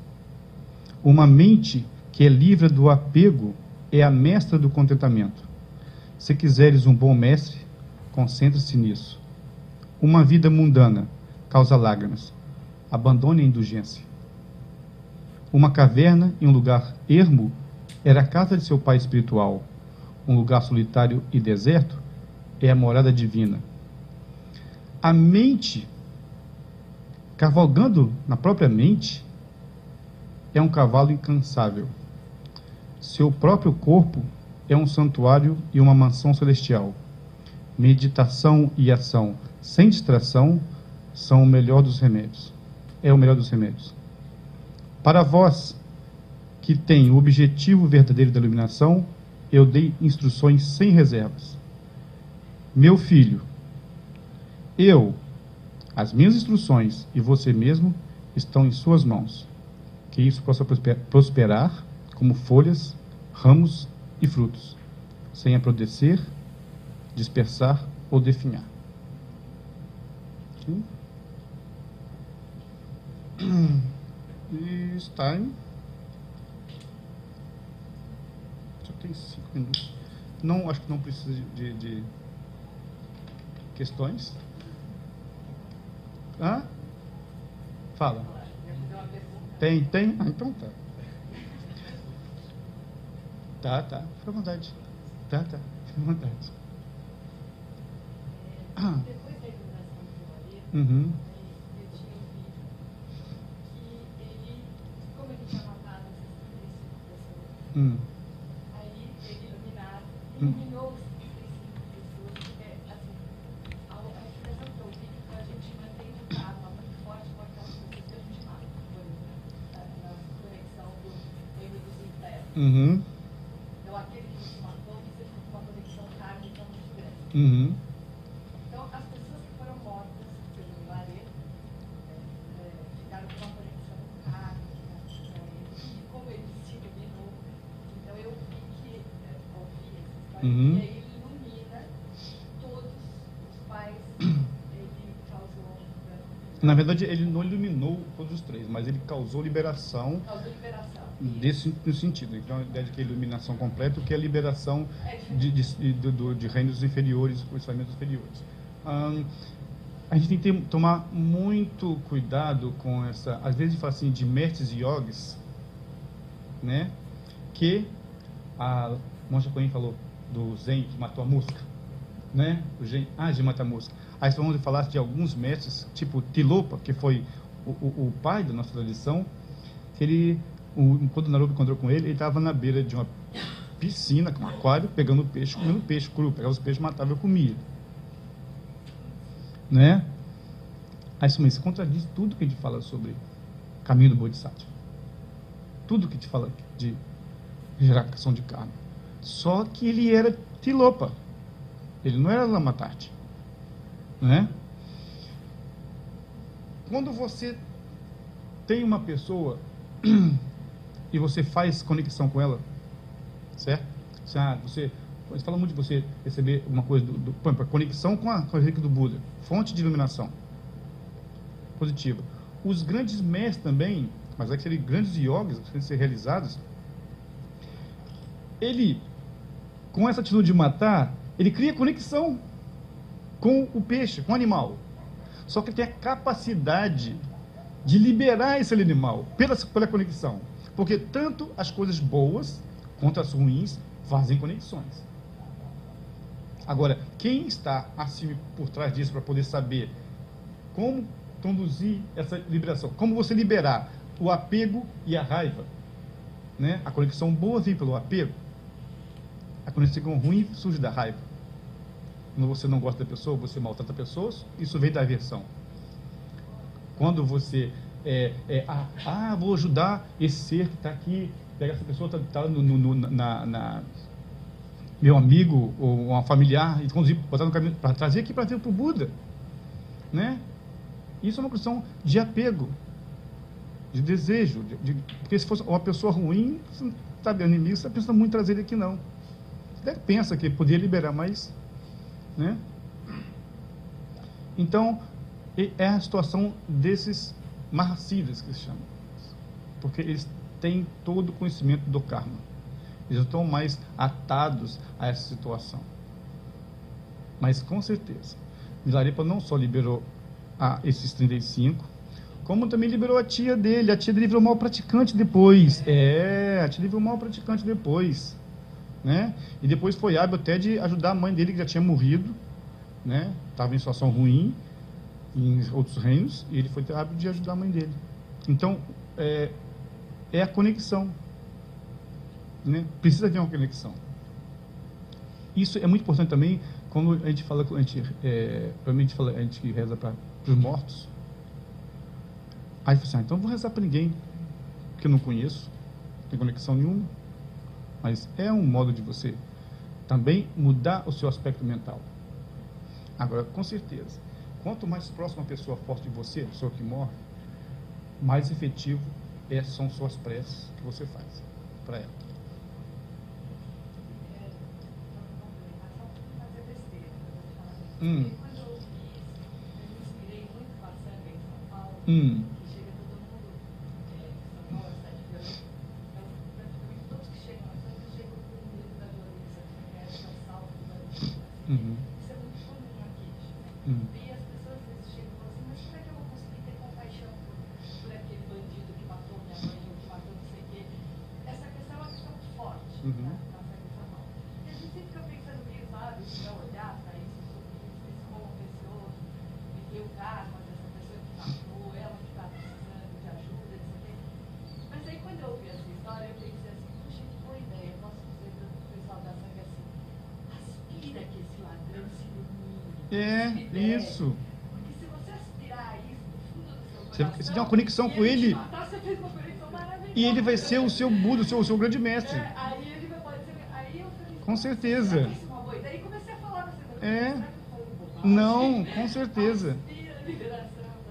Uma mente que é livre do apego é a mestra do contentamento. Se quiseres um bom mestre, concentre-se nisso. Uma vida mundana causa lágrimas. Abandone a indulgência. Uma caverna em um lugar ermo era a casa de seu pai espiritual. Um lugar solitário e deserto é a morada divina. A mente, cavalgando na própria mente, é um cavalo incansável. Seu próprio corpo é um santuário e uma mansão celestial. Meditação e ação sem distração são o melhor dos remédios. É o melhor dos remédios. Para vós que tem o objetivo verdadeiro da iluminação, eu dei instruções sem reservas. Meu filho, as minhas instruções e você mesmo estão em suas mãos. Que isso possa prosperar como folhas, ramos e frutos, sem apodrecer, dispersar ou definhar. It's time. Só tem 5 minutos. Não, acho que não precisa de questões. Hã? Fala. Tem? Ah, então tá. Tá. Fica à vontade. Tá. Fica à vontade. Depois da iluminação de Maria, Uhum. eu tinha ouvido que ele, como ele tinha matado essas 35 pessoas, aí ele iluminou as 35 pessoas, assim, a expressão que eu ouvi, a gente mantém um karma muito forte com aquelas pessoas que a gente mata, por exemplo, na conexão do reino dos infernos. Uhum. Então, aquele que nos matou, você tem uma conexão kármica muito grande. Uhum. Então, as pessoas que foram mortas pelo Milarepa ficaram com uma conexão kármica para ele, e como ele se iluminou, então eu vi que, ouvi essa história, Uhum. e aí ele ilumina todos os pais, ele causou Na verdade, ele não iluminou todos os três, mas ele causou liberação liberação. no sentido. Então, a ideia de que é iluminação completa, que é a liberação de reinos inferiores, pensamentos inferiores. A gente tem que tomar muito cuidado com essa... Às vezes, fala assim, de mestres yogis, né? Que a Monja Coen falou do Zen, que matou a mosca, né? O Zen, de matar a mosca. Aí vamos falar de alguns mestres, tipo Tilopa, que foi o pai da nossa tradição, que ele... Quando o Naropa encontrou com ele estava na beira de uma piscina, com um aquário, pegando peixe, comendo peixe cru. Pegava os peixes, matava e comia. Né? Aí isso contradiz tudo que a gente fala sobre caminho do Bodhisattva. Tudo que a gente fala de geração de karma. Só que ele era Tilopa. Ele não era Lamatarti. Né? Quando você tem uma pessoa e você faz conexão com ela, certo? Você gente fala muito de você receber uma coisa, por exemplo, a conexão com a relíquia do Buda, fonte de iluminação positiva. Os grandes mestres também, mas aqueles grandes yogis que têm que ser realizados, ele, com essa atitude de matar, ele cria conexão com o peixe, com o animal. Só que ele tem a capacidade de liberar esse animal pela conexão. Porque tanto as coisas boas quanto as ruins fazem conexões. Agora, quem está acima por trás disso para poder saber como conduzir essa liberação, como você liberar o apego e a raiva, né? A conexão boa vem pelo apego, a conexão ruim surge da raiva. Quando você não gosta da pessoa, você maltrata pessoas, isso vem da aversão. Quando você vou ajudar esse ser que está aqui, pega essa pessoa, está meu amigo ou uma familiar, e conduzir, botar no caminho, para trazer aqui para o Buda, né? Isso é uma questão de apego, de desejo, porque se fosse uma pessoa ruim, você não está vendo inimigo, você pensa muito em trazer ele aqui, não. Você até pensa que poderia liberar, mas, né? Então, é a situação desses Mahasiddhas, que se chamam, porque eles têm todo o conhecimento do karma. Eles não estão mais atados a essa situação. Mas, com certeza, Milarepa não só liberou esses 35, como também liberou a tia dele. A tia dele virou mal praticante depois. A tia dele virou mal praticante depois, né? E depois foi hábil até de ajudar a mãe dele, que já tinha morrido, né? Estava em situação ruim em outros reinos, e ele foi hábil de ajudar a mãe dele. Então, é a conexão, né? Precisa haver uma conexão. Isso é muito importante também quando a gente fala, a gente reza para os mortos. Aí você então não vou rezar para ninguém que eu não conheço, não tem conexão nenhuma. Mas é um modo de você também mudar o seu aspecto mental. Agora, com certeza, quanto mais próxima a pessoa forte de você, a pessoa que morre, mais efetivo são suas preces que você faz para ela. Quando eu vi isso, eu me inspirei muito com a Sanga em São Paulo, que chega todo mundo, São Paulo, 7 de anos, então, praticamente todos que chegam na Sanga chegam com o livro da Glorissa, que é o salto da Glorissa. Isso é muito comum aqui, né? E as pessoas às vezes chegam e falam assim, mas como é que eu vou conseguir ter compaixão por aquele bandido que matou minha mãe, ou que matou não sei o quê? Essa questão é uma questão forte, na Sanga Internacional. E a gente sempre fica pensando que, sabe, para olhar para isso, o karma dessa pessoa que matou, ela que está precisando de ajuda, etc. Mas aí quando eu ouvi essa história, eu pensei assim, puxa, que boa ideia, eu posso dizer para o pessoal da Sanga assim, aspira que esse ladrão se ilumine. Isso. Porque se você aspirar a isso no fundo do seu coração, você tem uma conexão com ele, você fez uma conexão maravilhosa. e ele vai ser o seu Buda, o seu grande mestre. Aí ele vai poder ser, aí eu falei, com certeza. será que isso é uma boa ideia? Aí comecei a falar pra você, não, com certeza.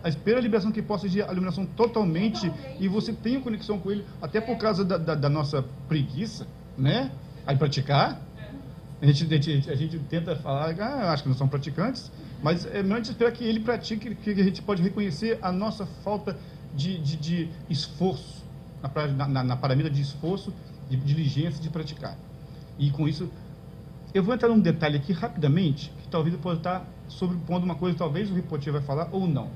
A espera a liberação que possa ser a iluminação totalmente, e você tem conexão com ele, até por causa da nossa preguiça, né? Aí praticar. A gente tenta falar, acho que não são praticantes, mas é melhor a gente esperar que ele pratique, que a gente pode reconhecer a nossa falta de esforço, na paramida de esforço, de diligência de praticar. E com isso, eu vou entrar num detalhe aqui rapidamente, que talvez eu possa estar sobrepondo uma coisa, talvez o Rinpoche vai falar ou não.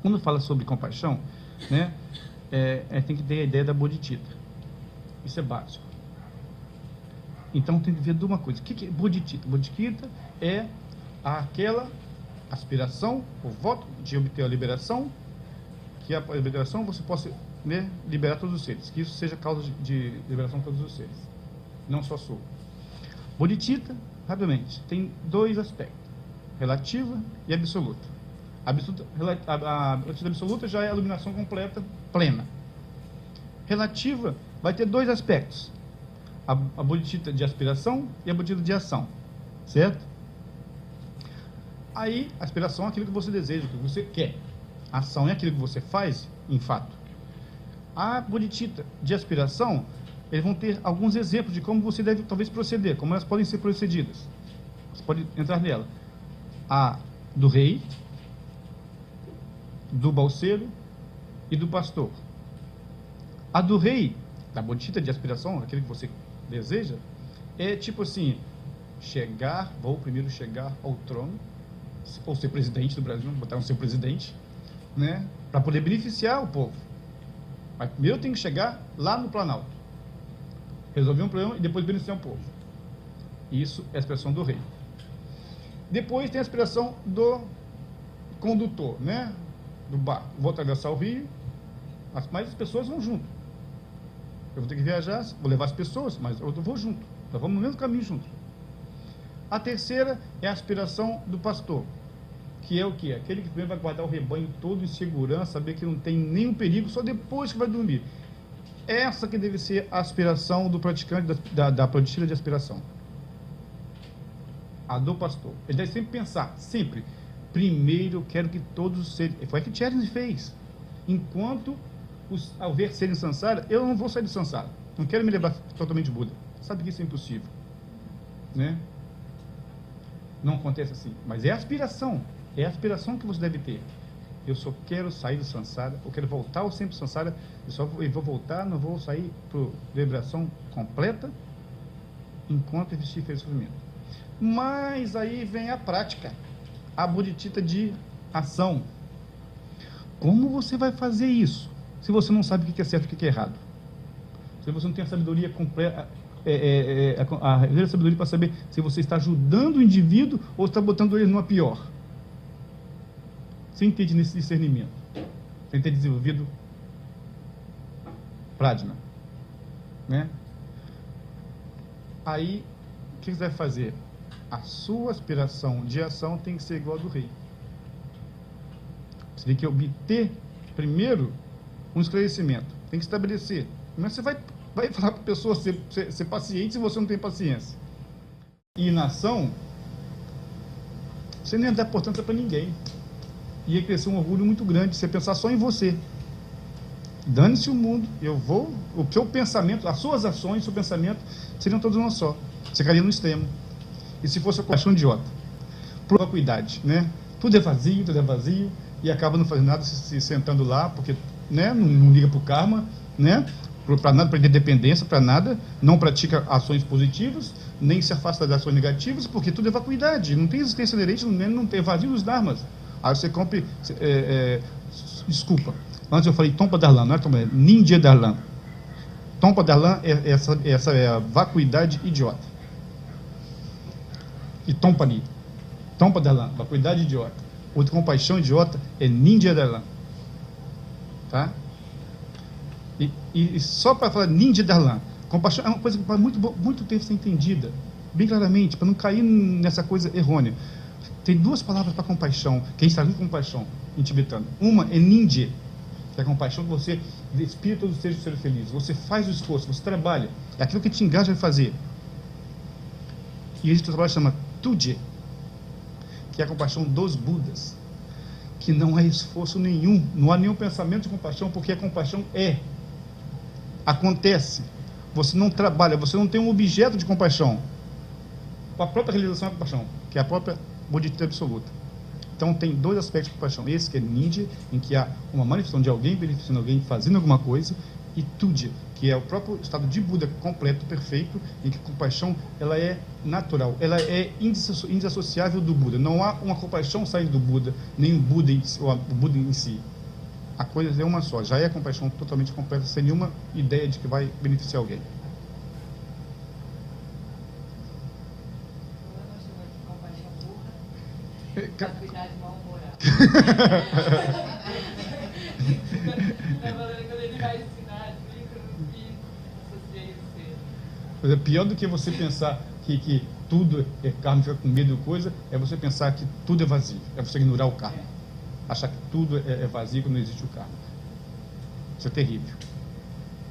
Quando fala sobre compaixão, né, tem que ter a ideia da bodhicitta. Isso é básico. Então tem que ver de uma coisa. O que é bodhicitta? Bodhicitta é aquela aspiração, o voto de obter a liberação, que a liberação você possa, né, liberar todos os seres, que isso seja causa de liberação de todos os seres, não só sua. Bodhicitta, rapidamente, tem dois aspectos: relativa e absoluta. A bodhicitta absoluta já é a iluminação completa, plena. Relativa vai ter dois aspectos: a bodhicitta de aspiração e a bodhicitta de ação, certo? Aí, a aspiração é aquilo que você deseja, o que você quer. A ação é aquilo que você faz, em fato. A bodhicitta de aspiração eles vão ter alguns exemplos de como você deve talvez proceder, como elas podem ser procedidas. Você pode entrar nela. A do rei, do balseiro e do pastor. A do rei, da bodhicitta de aspiração, aquele que você deseja, é tipo assim, vou primeiro chegar ao trono, ou ser presidente do Brasil, botar um seu presidente, né, para poder beneficiar o povo. Mas primeiro eu tenho que chegar lá no Planalto, resolver um problema e depois beneficiar o povo. Isso é a aspiração do rei. Depois tem a aspiração do condutor, né, do barco. Vou atravessar o rio, mas as pessoas vão junto. Eu vou ter que viajar, vou levar as pessoas, mas eu vou junto. Nós vamos no mesmo caminho juntos. A terceira é a aspiração do pastor, que é o quê? Aquele que primeiro vai guardar o rebanho todo em segurança, saber que não tem nenhum perigo, só depois que vai dormir. Essa que deve ser a aspiração do praticante da bodhicitta de aspiração. A do pastor. Ele deve sempre pensar, sempre, primeiro eu quero que todos sejam... Foi o que Tcherny fez. Enquanto, ao ver serem sansara, eu não vou sair do sansara. Não quero me levar totalmente de Buda. Sabe que isso é impossível. Né? Não acontece assim. Mas é a aspiração. É a aspiração que você deve ter. Eu só quero sair do sansara, eu quero voltar ao sempre sansara, eu vou voltar, não vou sair para liberação completa enquanto existir sofrimento. Mas aí vem a prática, a bodhicitta de ação. Como você vai fazer isso se você não sabe o que é certo e o que é errado? Se você não tem a sabedoria completa, a verdadeira sabedoria para saber se você está ajudando o indivíduo ou está botando ele numa pior. Sem ter nesse discernimento, sem ter desenvolvido prajna, né? Aí, o que você vai fazer? A sua aspiração de ação tem que ser igual a do rei. Você tem que obter, primeiro, um esclarecimento. Tem que estabelecer. Mas você vai falar para a pessoa ser paciente se você não tem paciência. E na ação, você nem ia dar importância para ninguém. Ia crescer um orgulho muito grande, você pensar só em você. Dane-se o mundo, o seu pensamento, as suas ações, o seu pensamento, seriam todos uma só. Você cairia no extremo. E se fosse a paixão idiota? Por vacuidade, né? Tudo é vazio, e acaba não fazendo nada, se sentando lá, porque, né, não liga para o karma, né? Para nada, para dependência, para nada, não pratica ações positivas, nem se afasta das ações negativas, porque tudo é vacuidade, não tem existência inerente, não tem vazio dos dharmas. Aí você compre, desculpa, antes eu falei Tompa Darlan, não é Tompa, é Ninja Darlan. Tompa Darlan essa é a vacuidade idiota. E Tompani, Tompa Darlan, vacuidade idiota. Outra compaixão idiota é Ninja Darlan. Tá? E só para falar Ninja Darlan, compaixão é uma coisa que para muito tempo ser entendida, bem claramente, para não cair nessa coisa errônea. Tem duas palavras para compaixão, que a gente traduz compaixão em tibetano. Uma é ninja, que é a compaixão que você despira todos os seres felizes. Você faz o esforço, você trabalha. É aquilo que te engaja a fazer. E esse trabalho chama Tuje, que é a compaixão dos Budas, que não é esforço nenhum, não há nenhum pensamento de compaixão, porque a compaixão acontece. Você não trabalha, você não tem um objeto de compaixão. A própria realização é a compaixão, que é a própria bodhicitta absoluta. Então tem dois aspectos de compaixão. Esse que é ninja, em que há uma manifestação de alguém beneficiando alguém, fazendo alguma coisa, e tuja, que é o próprio estado de Buda completo, perfeito, em que a compaixão ela é natural, ela é indissociável do Buda. Não há uma compaixão saindo do Buda, nem o Buda em si. A coisa é uma só, já é a compaixão totalmente completa, sem nenhuma ideia de que vai beneficiar alguém. Vacuidade mal-humorada. Quando ele vai ensinar, é pior do que você pensar que tudo é karma, fica com medo de coisa, é você pensar que tudo é vazio, é você ignorar o karma, achar que tudo é vazio quando não existe o karma. Isso é terrível.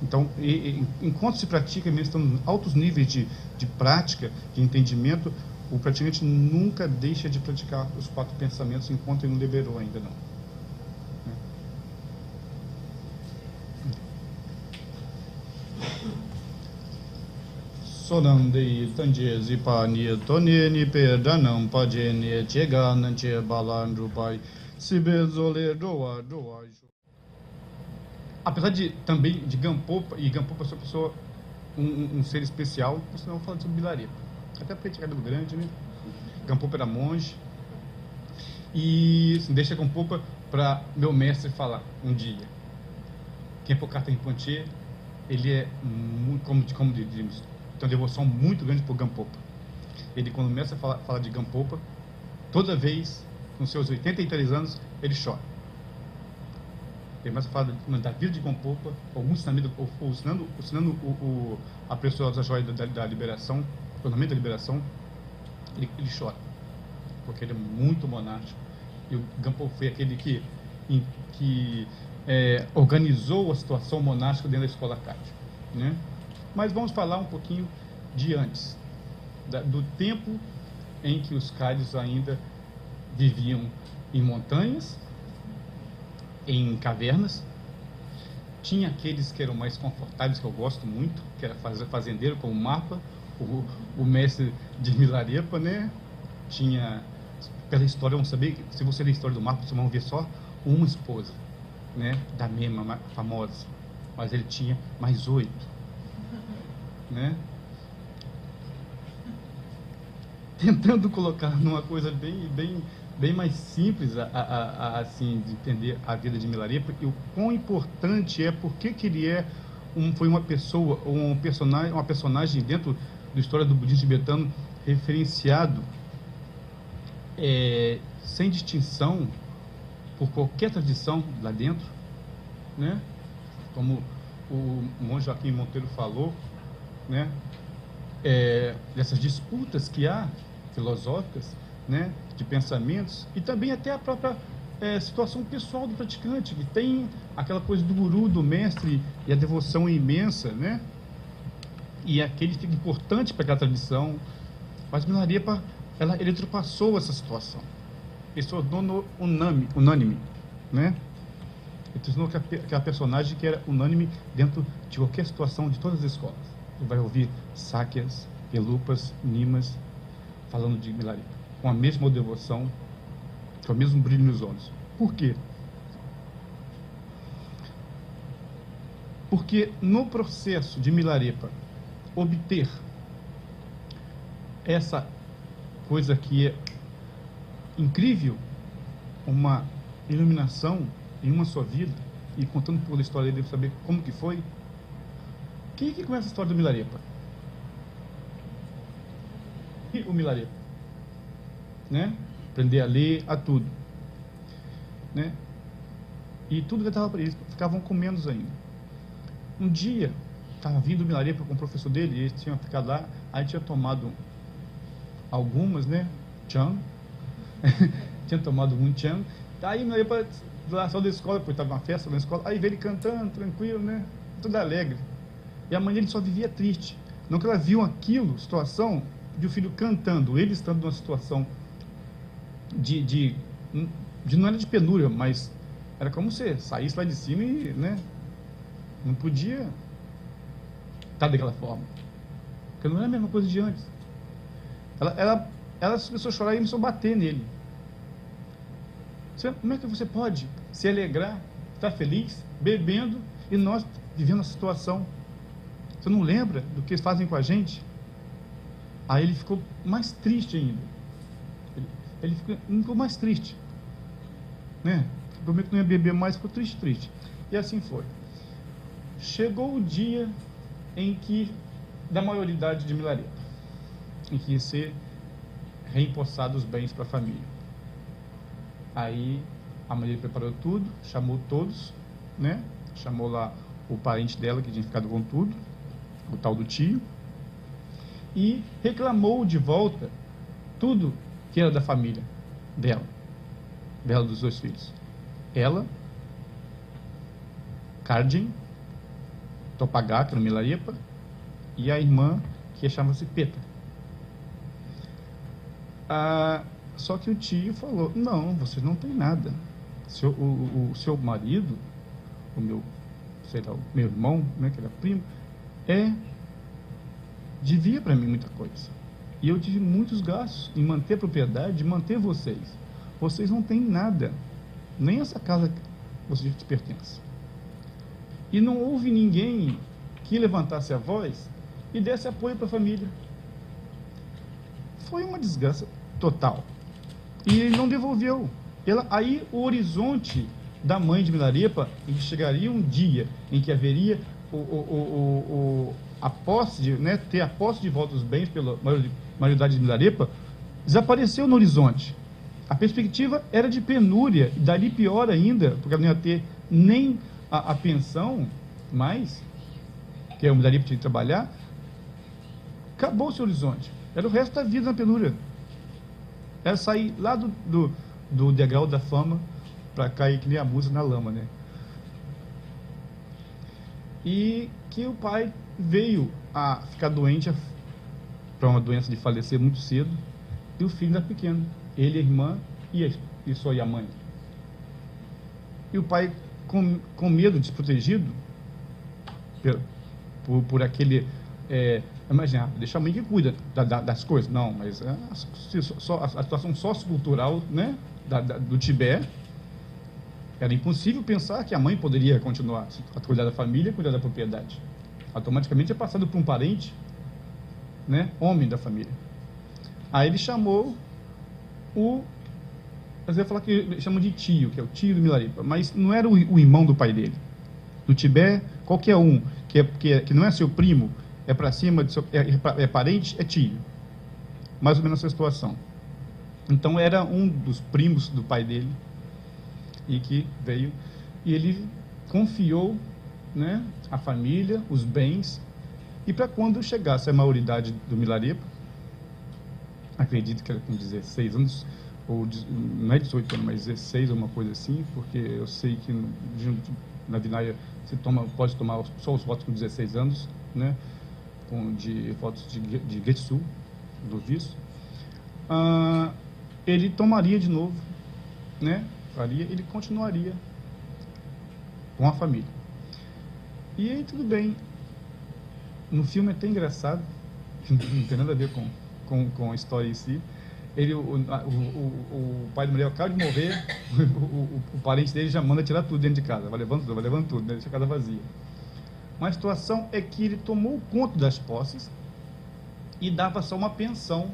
Então, enquanto se pratica, mesmo estando em altos níveis de prática, de entendimento, o praticante nunca deixa de praticar os 4 pensamentos enquanto ele não liberou ainda, não. Sonandi Tanje Zipani Toni Perdanam Pajene Chegan Chebalandrupai Sibezole Doa Doa. Apesar de também de Gampopa, e Gampopa é uma pessoa, um ser especial, você não fala sobre Milarepa. Até porque tinha cabelo grande, né? Gampopa era monge. E assim, deixa Gampopa para meu mestre falar um dia. Khenpo Karten Rinpoche, ele é muito, como diríamos, tem uma devoção muito grande por Gampopa. Ele, quando o mestre fala de Gampopa, toda vez, com seus 83 anos, ele chora. Ele começa a falar da vida de Gampopa, algum ensinamento, ou ensinando a preciosa joia da liberação, o ornamento da liberação, ele chora. Porque ele é muito monástico. E o Gampopa foi aquele que organizou a situação monástica dentro da escola Cátia, né? Mas vamos falar um pouquinho de antes, do tempo em que os Cádios ainda viviam em montanhas, em cavernas. Tinha aqueles que eram mais confortáveis, que eu gosto muito, que era fazendeiro, como o Mapa, o mestre de Milarepa, né? Tinha, pela história, vamos saber, se você ler a história do Mapa, vocês vão ver só uma esposa, né? Da mesma famosa, mas ele tinha mais 8, né? Tentando colocar numa coisa bem mais simples assim, de entender a vida de Milarepa e o quão importante é, porque que ele foi uma pessoa, uma personagem dentro da história do budismo tibetano referenciado sem distinção por qualquer tradição lá dentro, né? Como o monge Joaquim Monteiro falou, né? Dessas disputas que há filosóficas, né? De pensamentos, e também até a própria situação pessoal do praticante, que tem aquela coisa do guru, do mestre, e a devoção imensa, né? E aquele fica importante para aquela tradição. Mas Milarepa, ele ultrapassou essa situação. Ele se tornou unânime, né? Ele se tornou aquela personagem que era unânime dentro de qualquer situação de todas as escolas. Você vai ouvir Sáquias, Gelupas, Nimas falando de Milarepa, com a mesma devoção, com o mesmo brilho nos olhos. Por quê? Porque no processo de Milarepa obter essa coisa que é incrível, uma iluminação em uma só vida, e contando um pouco da história dele, saber como que foi. Quem que conhece a história do Milarepa? E o Milarepa, né? Aprender a ler, a tudo, né? E tudo que estava para eles, ficavam com menos ainda. Um dia, estava vindo o Milarepa com o professor dele, e eles tinham ficado lá, aí tinha tomado algumas, né? Chan. Tinha tomado muito chan. Aí o Milarepa lá saiu da escola, porque estava uma festa na escola, aí veio ele cantando, tranquilo, né? Tudo alegre. E a mãe dele só vivia triste. Não que ela viu aquilo, situação de o filho cantando, ele estando numa situação de não era de penúria, mas era como se saísse lá de cima e, né? Não podia estar daquela forma. Porque não era a mesma coisa de antes. Ela começou a chorar e começou a bater nele. Como é que você pode se alegrar, estar feliz, bebendo, e nós vivendo a situação? Você não lembra do que eles fazem com a gente? Aí ele ficou mais triste ainda. Ele ficou mais triste, né? Prometeu que não ia beber mais, ficou triste. E assim foi. Chegou o dia em que, da maioridade de Milarepa, em que ia ser reempossado os bens para a família. Aí a mãe dele preparou tudo, chamou todos, né? Chamou lá o parente dela que tinha ficado com tudo, o tal do tio, e reclamou de volta tudo que era da família dela, dos 2 filhos. Ela, Kardjen, Topagá, que era Milarepa, e a irmã, que chamava-se Peta. Só que o tio falou: não, vocês não têm nada. O seu marido, o meu irmão, né, que era primo, é devia para mim muita coisa. E eu tive muitos gastos em manter a propriedade, em manter vocês. Vocês não têm nada, nem essa casa que vocês te pertence. E não houve ninguém que levantasse a voz e desse apoio para a família. Foi uma desgraça total. E ele não devolveu. Aí o horizonte da mãe de Milarepa, em que chegaria um dia em que haveria a posse de, né, ter a posse de volta dos bens pela maioridade de Milarepa, desapareceu no horizonte. A perspectiva era de penúria, e dali pior ainda, porque ela não ia ter nem a pensão mais, que a Milarepa tinha que trabalhar. Acabou o seu horizonte. Era o resto da vida na penúria. Era sair lá do degrau da fama para cair que nem a musa na lama, né? E que o pai veio a ficar doente, para uma doença de falecer muito cedo, e o filho era pequeno. Ele, a irmã e só a mãe. E o pai, com medo, desprotegido, por aquele... imagina, deixa a mãe que cuida das coisas. Não, mas a situação sociocultural, né, do Tibete, era impossível pensar que a mãe poderia continuar a cuidar da família, cuidar da propriedade. Automaticamente é passado por um parente, né, homem da família. Aí ele chamou eu ia falar que ele chama de tio, que é o tio do Milarepa, mas não era o irmão do pai dele. No Tibete, qualquer um que não é seu primo, é para cima, é parente, é tio. Mais ou menos essa situação. Então era um dos primos do pai dele, e que veio, e ele confiou, né, a família, os bens, e para quando chegasse a maioridade do Milarepa, acredito que era com 16 anos, ou não é 18 anos, mas 16 ou uma coisa assim, porque eu sei que na Vinaya pode tomar só os votos com 16 anos, né, de votos de Getsu, do vice, ele tomaria de novo, né, ele continuaria com a família. E aí tudo bem. No filme é até engraçado, não tem nada a ver com a história em si. O pai do mulher acaba de morrer, o parente dele já manda tirar tudo dentro de casa, vai levando tudo, né, deixa a casa vazia. Mas a situação é que ele tomou conta das posses e dava só uma pensão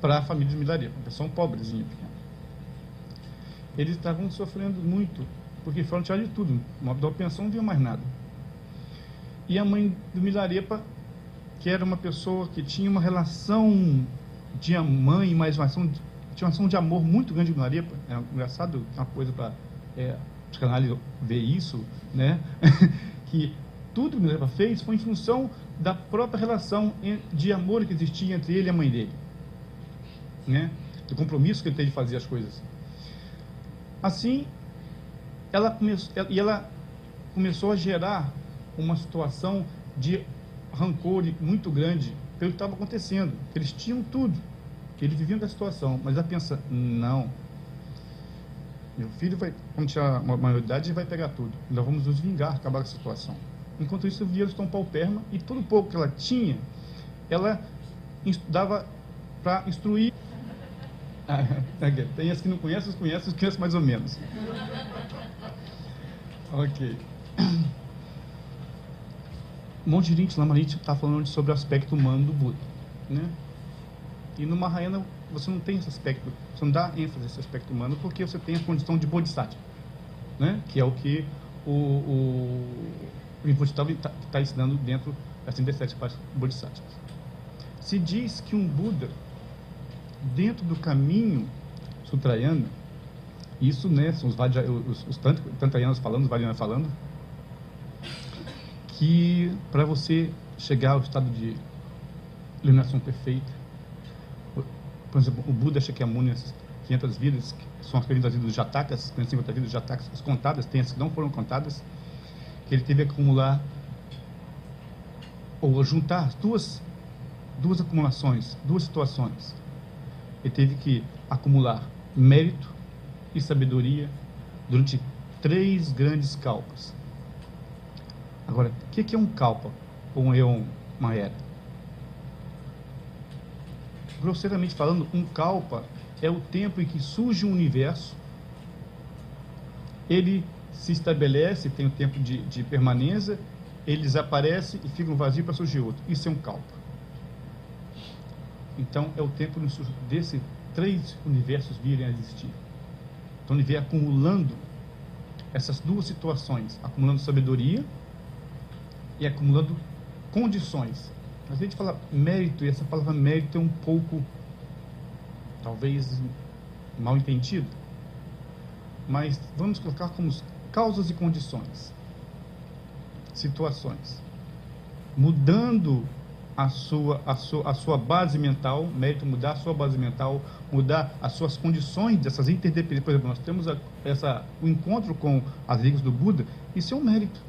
para a família de Milarepa, uma pensão pobrezinha, pequena. Eles estavam sofrendo muito, porque foram tirados de tudo, uma pensão não viu mais nada. E a mãe do Milarepa, que era uma pessoa que tinha uma relação de mãe, mas tinha uma ação de amor muito grande com Milarepa. É engraçado, uma coisa para os canais ver isso, né? Que tudo que Milarepa fez foi em função da própria relação de amor que existia entre ele e a mãe dele, né? Do compromisso que ele teve de fazer as coisas. Assim, ela começou a gerar uma situação de rancor muito grande pelo que estava acontecendo. Eles tinham tudo, eles viviam da situação, mas ela pensa, não, meu filho vai, quando tiver uma maioridade, vai pegar tudo, nós vamos nos vingar, acabar com a situação. Enquanto isso, o dinheiro estão pauperma, e todo o pouco que ela tinha, ela dava para instruir. Tem as que não conhecem, os conhecem mais ou menos. Ok. Monte Lamarite está falando sobre o aspecto humano do Buda, né? E no Mahayana você não tem esse aspecto, você não dá ênfase a esse aspecto humano, porque você tem a condição de Bodhisattva, né? Que é o que o Bodhisattva está ensinando dentro das 37 partes Bodhisattvas. Se diz que um Buda, dentro do caminho Sutrayana, isso, né, são os Tantrayanas falando, os Vajrayana falando, que para você chegar ao estado de iluminação perfeita, por exemplo, o Buda Shakyamuni, essas 500 vidas, que são as 500 vidas dos Jatakas, 550 vidas dos Jatakas, as contadas, tem as que não foram contadas, que ele teve que acumular, ou juntar duas acumulações, duas situações. Ele teve que acumular mérito e sabedoria durante 3 grandes kalpas. Agora, o que é um kalpa ou uma era? grosseiramente falando, um kalpa é o tempo em que surge um universo, ele se estabelece, tem um tempo de permanência, ele desaparece e fica um vazio para surgir outro. Isso é um kalpa. Então, é o tempo desses 3 universos virem a existir. Então, ele vem acumulando essas 2 situações, acumulando sabedoria e acumulando condições. Às vezes a gente fala mérito, e essa palavra mérito é um pouco, talvez, mal entendido, mas vamos colocar como causas e condições, situações, mudando a sua base mental, mérito mudar a sua base mental, mudar as suas condições dessas interdependências. Por exemplo, nós temos o encontro com as ligas do Buda, isso é um mérito.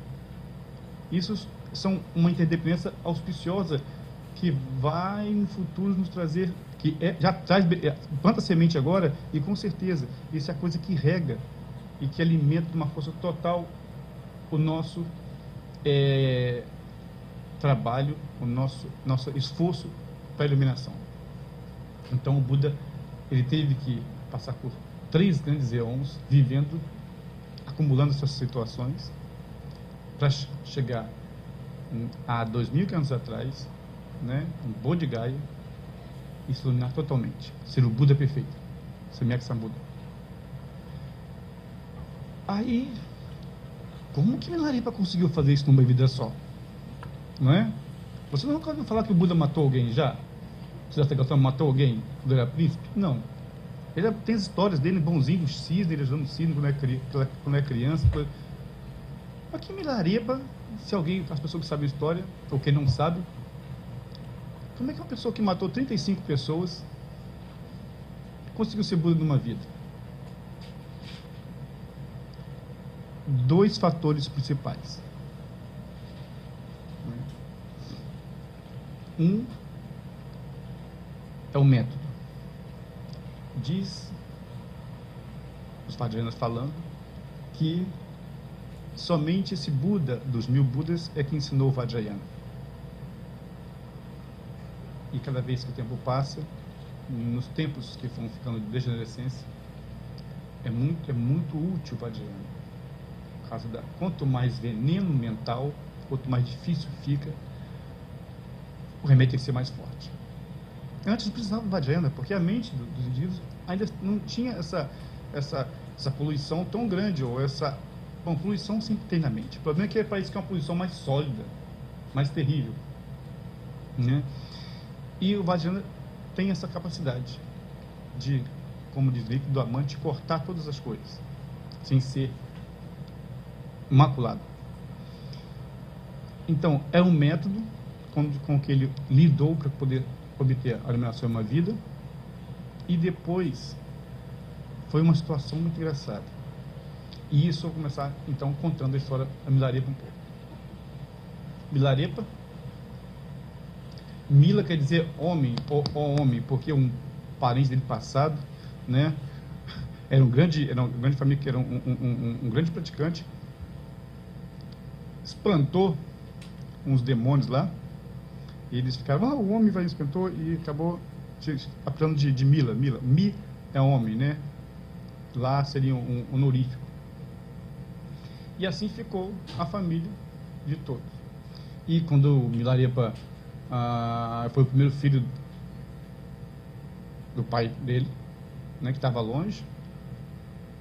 Isso são uma interdependência auspiciosa que vai no futuro nos trazer, já traz, planta semente agora, e com certeza, isso é a coisa que rega e que alimenta de uma força total o nosso trabalho, o nosso esforço para a iluminação. Então o Buda, ele teve que passar por 3 grandes eons, vivendo, acumulando essas situações, para chegar a 2.000 anos atrás, né, em Bodh Gaya, e se iluminar totalmente, ser o Buda perfeito, Samyak Sambuddha. Aí, como que Milarepa conseguiu fazer isso numa vida só? Não é? Você nunca ouviu falar que o Buda matou alguém já? Siddhartha Gautama matou alguém quando era príncipe? Não. Ele tem as histórias dele, bonzinho, do cisne, ele ajudando o cisne quando é criança. Aqui em Milarepa, se alguém, as pessoas que sabem a história, ou quem não sabe, como é que uma pessoa que matou 35 pessoas conseguiu ser Buda numa vida? 2 fatores principais. Um é o método. Diz os Vajrayanas falando que somente esse Buda dos 1000 Budas é que ensinou o Vajrayana. E cada vez que o tempo passa, nos tempos que vão ficando de degenerescência, é muito útil o Vajrayana. Por causa quanto mais veneno mental, quanto mais difícil fica, o remédio tem que ser mais forte. Antes não precisava do Vajrayana, porque a mente dos indígenas ainda não tinha essa poluição tão grande, ou poluição sempre tem na mente. O problema é que parece que é uma poluição mais sólida, mais terrível, né? E o Vajrayana tem essa capacidade de, como diz o líquido do amante, cortar todas as coisas, sem ser maculado. Então, é um método com que ele lidou para poder obter a iluminação em uma vida, e depois foi uma situação muito engraçada. E isso eu vou começar, então, contando a história da Milarepa um pouco. Milarepa, Mila quer dizer homem, ou homem, porque um parente dele passado, né, era uma grande família, que era um grande praticante, espantou uns demônios lá, e eles ficaram, o homem vai espantou, e acabou apelando de Mila. Mi é homem, né? Lá seria um honorífico. E assim ficou a família de todos. E quando o Milarepa foi o primeiro filho do pai dele, né, que estava longe,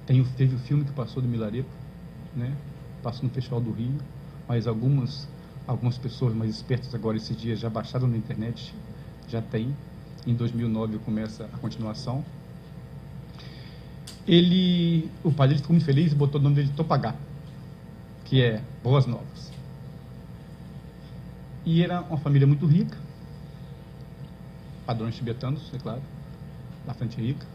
teve o filme que passou do Milarepa, né? Passou no Festival do Rio, mas algumas pessoas mais espertas agora esses dias já baixaram na internet, já tem. Em 2009 começa a continuação. O pai dele ficou muito feliz e botou o nome dele de Topagá, que é Boas Novas. E era uma família muito rica, padrões tibetanos, é claro, bastante rica.